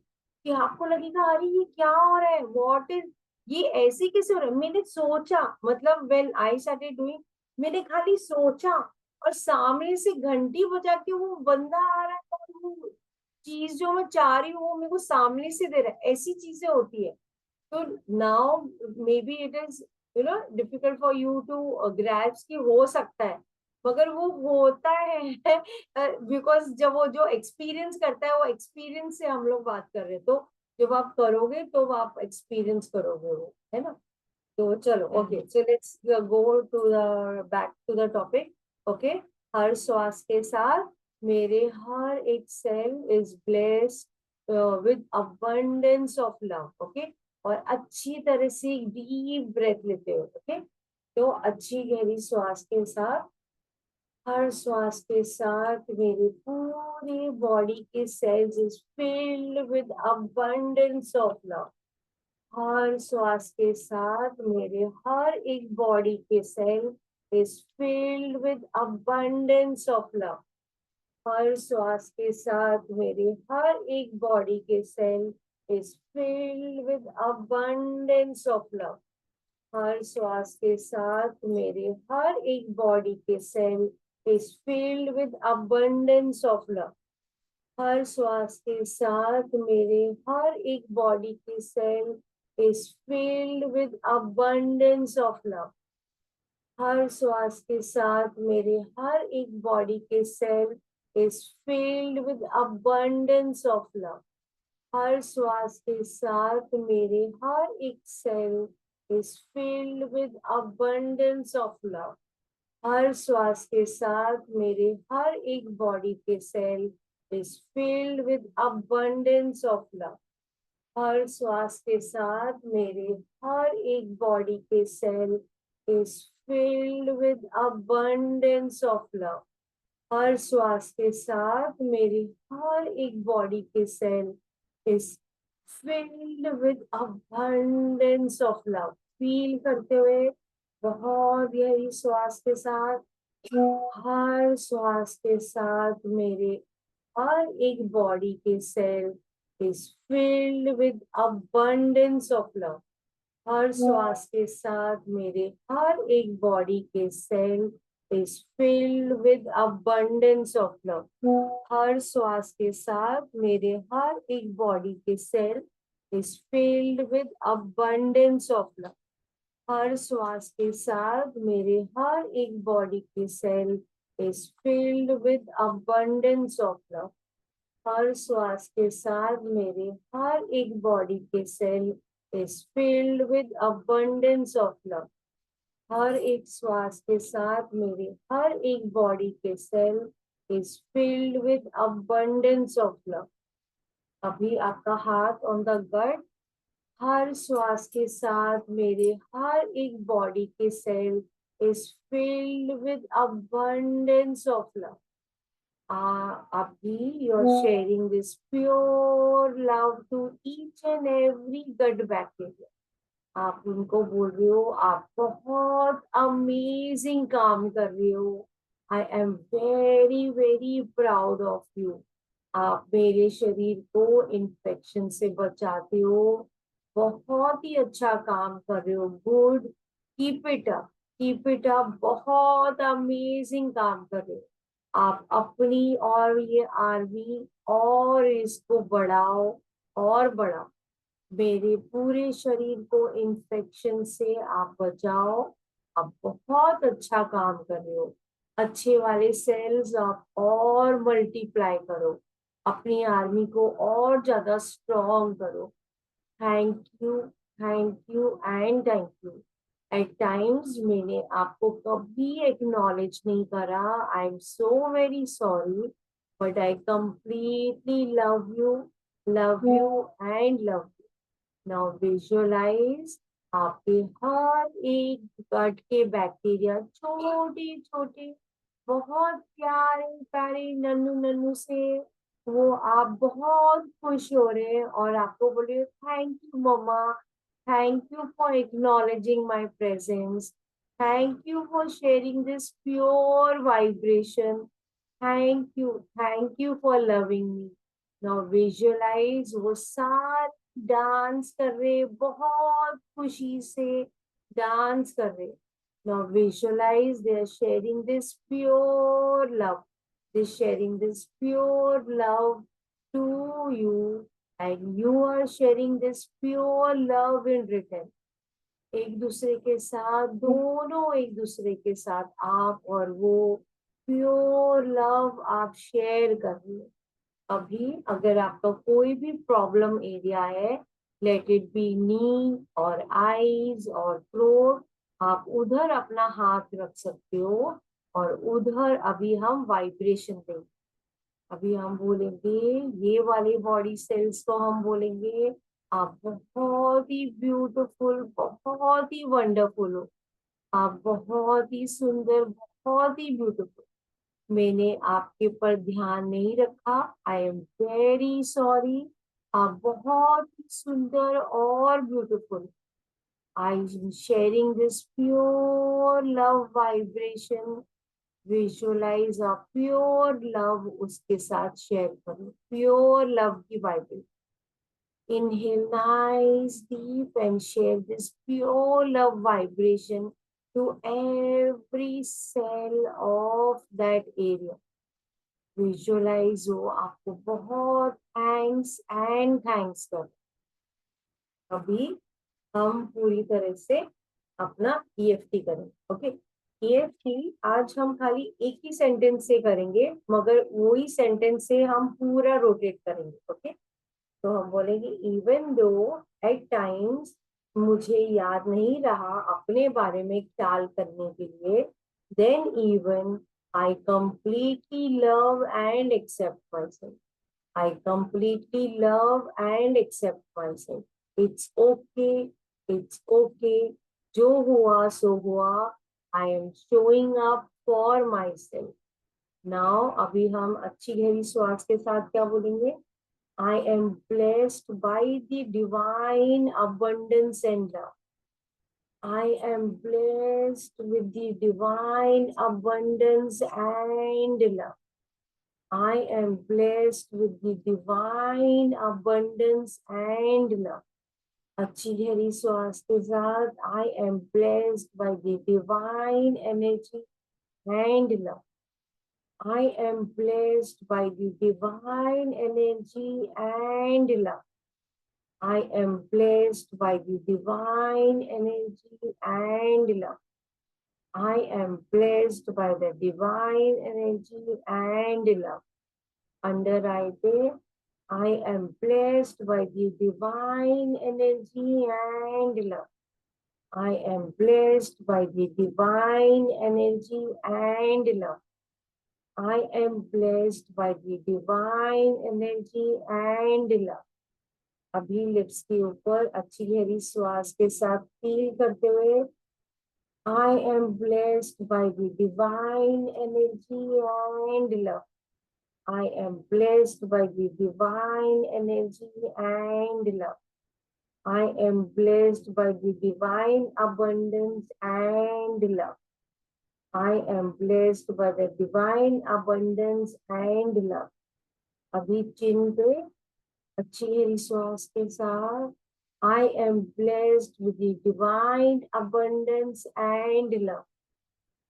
कि आपको लगेगा अरे ये क्या हो रहा है, व्हाट इज, ये ऐसे कैसे हो रहा है. मैंने सोचा, मतलब व्हेन आई स्टार्टेड डूइंग, मैंने खाली सोचा और सामने से घंटी बजा के वो बंदा आ रहा है और वो चीज जो मैं चाह रही हूँ वो मेरे को सामने से दे रहा है. ऐसी चीजें होती है. So now maybe it is difficult for you to grasp कि हो सकता है, मगर वो होता है because जब वो जो एक्सपीरियंस करता है, वो एक्सपीरियंस से हम लोग बात कर रहे हैं. तो जब आप करोगे तो आप एक्सपीरियंस करोगे वो, है ना. तो चलो okay, so let's go to the back to the topic. Okay, हर श्वास के साथ मेरे हर एक cell is blessed with abundance of love. Okay, और अच्छी तरह से डीप ब्रेथ लेते हो. ओके, तो अच्छी गहरी श्वास के साथ, हर श्वास के साथ मेरी पूरी बॉडी के cells is filled with abundance of love. हर श्वास के साथ मेरे हर एक बॉडी के cell is filled with abundance of love. हर श्वास के साथ मेरे हर एक बॉडी के cell is filled with abundance of love. हर श्वास के साथ मेरे हर एक बॉडी के cell is filled with abundance of love. हर श्वास के साथ मेरे हर एक बॉडी के cell is filled with abundance of love. हर श्वास के साथ मेरे हर एक बॉडी के cell is filled with abundance of love. हर श्वास के साथ मेरे हर एक cell is filled with abundance of love. हर श्वास के साथ मेरे हर एक बॉडी के cell is filled with abundance of love. हर श्वास के साथ मेरे हर एक बॉडी के cell is filled with abundance of love. हर श्वास के साथ मेरी हर एक बॉडी के cell is filled with abundance of love. Feel करते हुए बहुत गहरी श्वास के साथ हर श्वास के साथ मेरे हर एक बॉडी के cell is filled with abundance of love. हर श्वास के साथ मेरे हर एक बॉडी के cell is filled with abundance of love. हर श्वास के साथ मेरे हर एक बॉडी के cell is filled with abundance of love. हर श्वास के साथ मेरे हर एक बॉडी के cell is filled with abundance of love. हर श्वास के साथ मेरे हर एक बॉडी के cell is filled with abundance of love. हर एक श्वास के साथ मेरे हर एक बॉडी के cell is filled with abundance of love. अभी आपका हाथ ऑन द गट. हर श्वास के साथ मेरे हर एक बॉडी के cell is filled with abundance of love. Abhi, you are sharing this pure love to each and every gut bacteria. आप उनको बोल रहे हो आप बहुत अमेजिंग काम कर रहे हो. I am very very proud of you. आप मेरे शरीर को इन्फेक्शन से बचाते हो. बहुत ही अच्छा काम कर रहे हो. Good. Keep it up. Keep it up. बहुत अमेजिंग काम कर रहे हो आप. अपनी और ये आर्मी और इसको बढ़ाओ और बढ़ाओ. मेरे पूरे शरीर को इन्फेक्शन से आप बचाओ. आप बहुत अच्छा काम कर रहे हो. अच्छे वाले सेल्स आप और मल्टीप्लाई करो. अपनी आर्मी को और ज्यादा स्ट्रॉन्ग करो. Thank you and thank you. At times मैंने आपको कभी एक्नॉलेज नहीं करा. I am so very sorry but I completely love you and love you. Now visualize आपके हर एक गट के बैक्टीरिया छोटे छोटे बहुत प्यारे प्यारे नन्नू नन्नू से वो आप बहुत खुश हो रहे हैं और आपको बोले thank you mamma. Thank you for acknowledging my presence. Thank you for sharing this pure vibration. Thank you for loving me. Now visualize वो सारे डांस कर रहे बहुत खुशी से डांस कर रहे. Now visualize they are sharing this pure love. They're sharing this pure love to you. And you are sharing this pure love in return. एक दूसरे के साथ दोनों एक दूसरे के साथ आप और वो प्योर लव आप शेयर कर रहे हो. अभी अगर आपका कोई भी प्रॉब्लम एरिया है, लेट इट बी नी और आईज और थ्रोट, आप उधर अपना हाथ रख सकते हो और उधर अभी हम वाइब्रेशन देंगे. अभी हम बोलेंगे ये वाले बॉडी सेल्स को हम बोलेंगे आप बहुत ही ब्यूटीफुल बहुत ही वंडरफुल हो. आप बहुत ही सुंदर बहुत ही ब्यूटीफुल. मैंने आपके पर ध्यान नहीं रखा. I am very sorry. आप बहुत ही सुंदर और beautiful. I am sharing this pure love vibration. Visualize a pure love उसके साथ शेयर करो. प्योर लव की vibration. Inhale nice deep and share this pure love vibration to every cell of that area. Visualize हो आपको बहुत thanks and thanks कर. अभी हम पूरी तरह से अपना EFT करें. ओके EFT आज हम खाली एक ही सेंटेंस से करेंगे मगर वही सेंटेंस से हम पूरा रोटेट करेंगे. ओके तो हम बोलेंगे इवन दो एट टाइम्स मुझे याद नहीं रहा अपने बारे में ख्याल करने के लिए, then even I completely love and accept myself. I completely love and accept myself. It's okay. It's okay. जो हुआ सो हुआ. I am showing up for myself. Now अभी हम अच्छी गहरी श्वास के साथ क्या बोलेंगे? I am blessed by the divine abundance and love. I am blessed with the divine abundance and love. I am blessed with the divine abundance and love. अच्छी गहरी श्वास के साथ I am blessed by the divine energy and love. I am blessed by the divine energy and love. I am blessed by the divine energy and love. I am blessed by the divine energy and love. Under I say, I am blessed by the divine energy and love. I am blessed by the divine energy and love. I am blessed by the divine energy and love. अभी lips के ऊपर अच्छी गहरी श्वास के साथ feel करते हुए I am blessed by the divine energy and love. I am blessed by the divine energy and love. I am blessed by the divine abundance and love. I am blessed by the divine abundance and love. अभी चिन्ह पे अच्छी गहरी श्वास के साथ I am blessed with the divine abundance and love.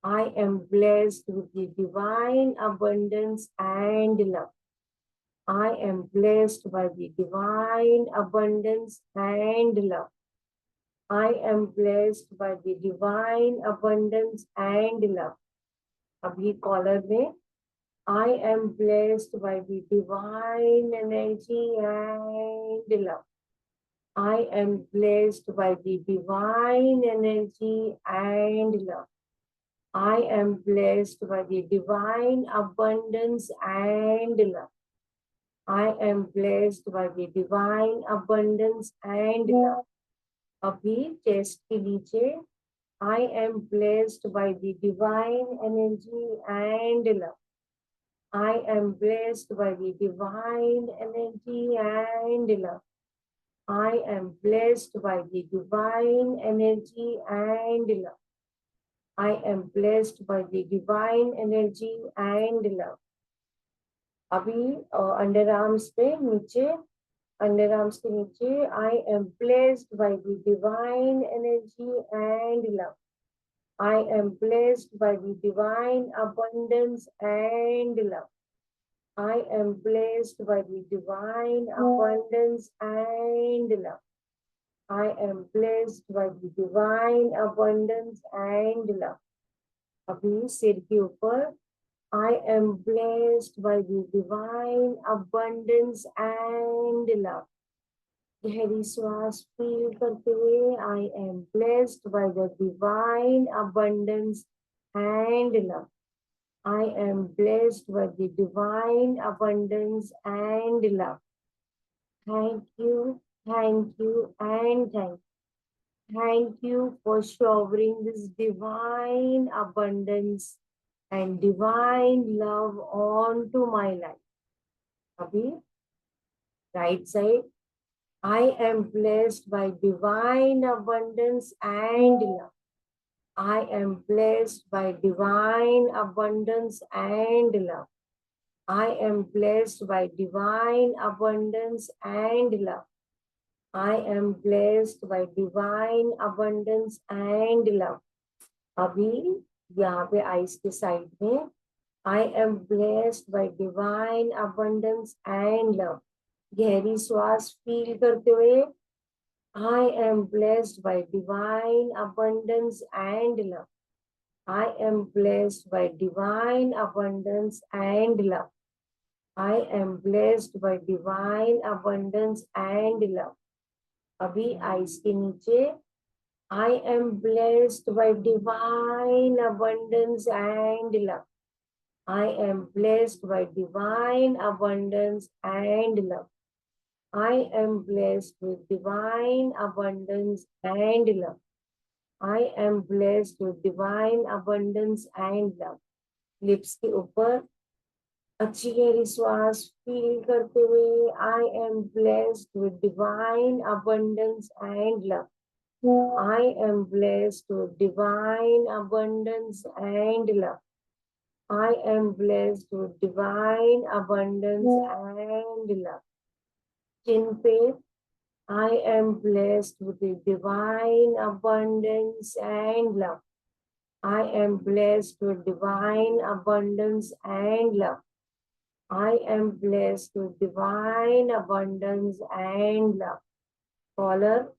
I am blessed with the divine abundance and love. I am blessed by the divine abundance and love. I am blessed by the divine abundance and love. अभी collar में I am blessed by the divine energy and love. I am blessed by the divine energy and love. I am blessed by the divine abundance and love. I am blessed by the divine abundance and love. अभी chest के नीचे I am blessed by the divine energy and love. I am blessed by the divine energy and love. I am blessed by the divine energy and love. I am blessed by the divine energy and love. अभी under arms पे नीचे under arms के नीचे I am blessed by the divine energy and love. I am blessed by the divine abundance and love. I am blessed by the divine abundance and love. I am blessed by the divine abundance and love. अभी सिर के ऊपर I am blessed by the divine abundance and love. गहरी श्वास feel करते हुए I am blessed by the divine abundance and love. I am blessed by the divine abundance and love. Thank you, and thank you. Thank you for showering this divine abundance and divine love onto my life. Abhi, right side. I am blessed by divine abundance and love. I am blessed by divine abundance and love. I am blessed by divine abundance and love. I am blessed by divine abundance and love. अभी यहाँ पे ice के side में I am blessed by divine abundance and love. गहरी श्वास feel करते हुए I am blessed by divine abundance and love. I am blessed by divine abundance and love. I am blessed by divine abundance and love. अभी ice के नीचे I am blessed by divine abundance and love. I am blessed by divine abundance and love. I am blessed with divine abundance and love. I am blessed with divine abundance and love. Lips के ऊपर अच्छी गहरी श्वास feel करते हुए I am blessed with divine abundance and love. I am blessed with divine abundance and love. I am blessed with divine abundance and love. Chin pe, I am blessed with the divine abundance and love. I am blessed with divine abundance and love. I am blessed with divine abundance and love. Collar,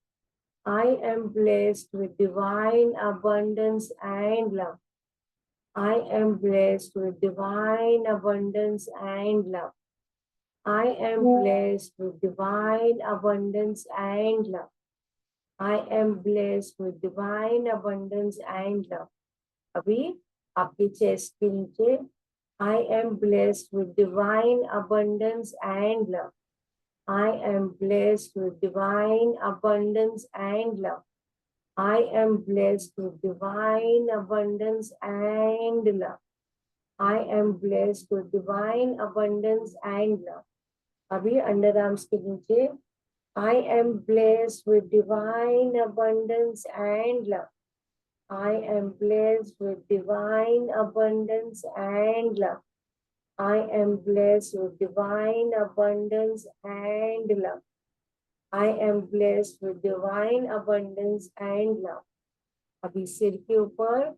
I am blessed with divine abundance and love. I am blessed with divine abundance and love. I am blessed with divine abundance and love. I am blessed with divine abundance and love. अभी आपके chest के नीचे I am blessed with divine abundance and love. I am blessed with divine abundance and love. I am blessed with divine abundance and love. I am blessed with divine abundance and love. अभी underarms के नीचे I am blessed with divine abundance and love. I am blessed with divine abundance and love. I am blessed with divine abundance and love. I am blessed with divine abundance and love. अभी सिर के ऊपर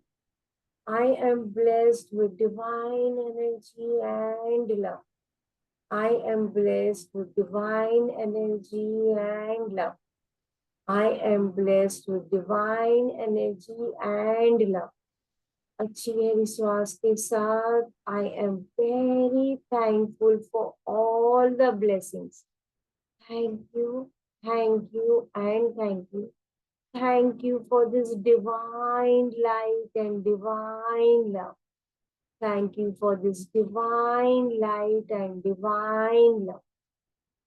I am blessed with divine energy and love. I am blessed with divine energy and love. I am blessed with divine energy and love. अच्छी गहरी श्वास के साथ I am very thankful for all the blessings. Thank you, and thank you. Thank you for this divine light and divine love. Thank you for this divine light and divine love.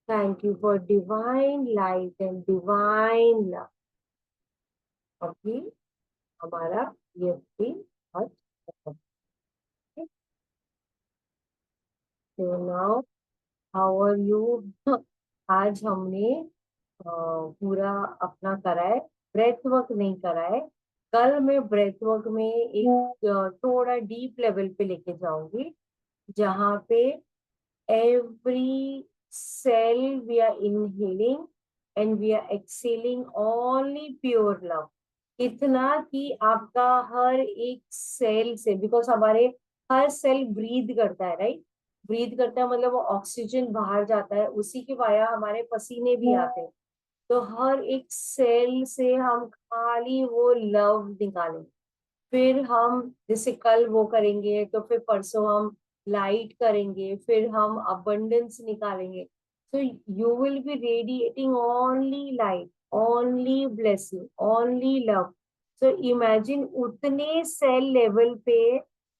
Thank you for divine light and divine love. अभी हमारा ये भी बहुत खत्म। So now, how are you? आज हमने पूरा अपना करा है, ब्रेथ वर्क नहीं करा है। कल मैं ब्रेथ वर्क में एक थोड़ा डीप लेवल पे लेके जाऊंगी, जहाँ पे every cell we are inhaling and we are exhaling only pure love. इतना कि आपका हर एक सेल से, बिकॉज हमारे हर सेल ब्रीथ करता है, राइट? ब्रीथ करता है मतलब वो ऑक्सीजन बाहर जाता है, उसी के वाया हमारे पसीने भी आते हैं। तो हर एक सेल से हम खाली वो लव निकालेंगे। फिर हम जैसे कल वो करेंगे, तो फिर परसों हम लाइट करेंगे, फिर हम अबंडेंस निकालेंगे। So you will be radiating only light, only blessing, only love. So imagine उतने सेल लेवल पे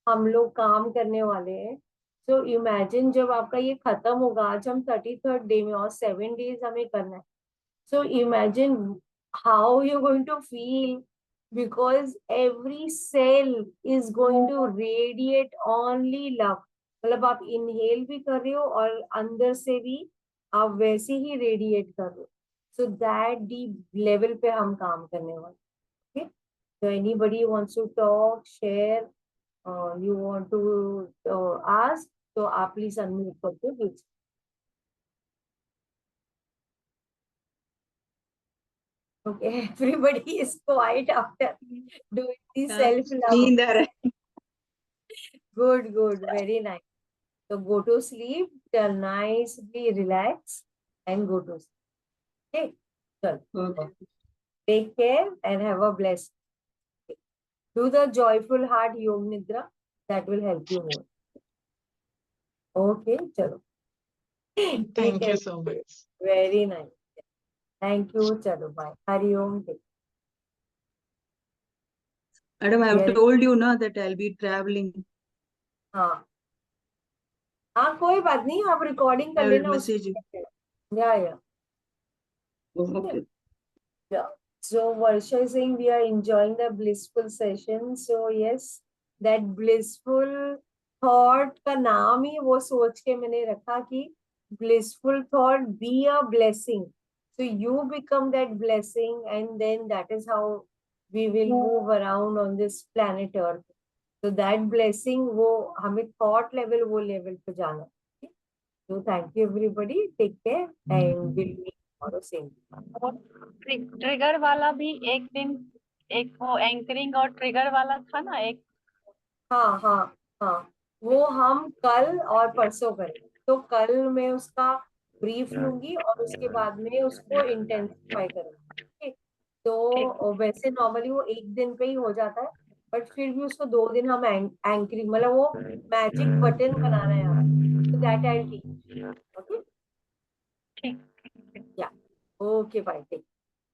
हम लोग काम करने वाले हैं। So imagine जब आपका ये खत्म होगा, आज हम 33rd डे में और 7 days हमें करना है। So imagine how you're going to feel, because every cell is going to radiate only love. मतलब आप इनहेल भी कर रहे हो और अंदर से भी आप वैसे ही रेडिएट कर रहे हो। सो दैट डीप लेवल पे हम काम करने वाले। Okay, so anybody wants to talk, share, you want to ask, तो आप प्लीज अनम्यूट करके पूछ। Okay, everybody is quiet after doing the self-love. नींद आ रहा है। Good, good, very nice. So go to sleep, tell nicely, relax, and go to sleep. Okay, so Okay. take care and have a blessed day. Do the joyful heart Yog Nidra, that will help you more. Okay, chalo. ठीक Thank है, you so much. Very nice, thank you, चलो bye, Hari Om. Madam, I have Yes. told you na that I'll be traveling. हाँ हाँ, कोई बात नहीं, आप recording कर I will लेना message you. या Okay. Yeah. So Varsha is saying we are enjoying the blissful session. So yes, that blissful thought का नाम ही वो सोच के मैंने रखा कि blissful thought be a blessing. So you become that blessing, and then that is how we will move around on this planet Earth. So that blessing वो हमें thought level वो level पे जाना है. So thank you everybody. Take care and we'll meet tomorrow same time. Trigger वाला भी एक दिन, एक वो एंकरिंग और ट्रिगर वाला था ना एक। हाँ हाँ हाँ, वो हम कल और परसों करें। तो कल मैं उसका ब्रीफ लूंगी और उसके बाद में उसको इंटेंसिफाई करूंगी। ठीक है? तो वैसे नॉर्मली वो एक दिन पे ही हो जाता है, बट फिर भी उसको 2 दिन हम एंकरिंग, मतलब वो मैजिक बटन बनाना है आपको, तो दैट आई टीच। ओके, ठीक। या ओके, बाय, टेक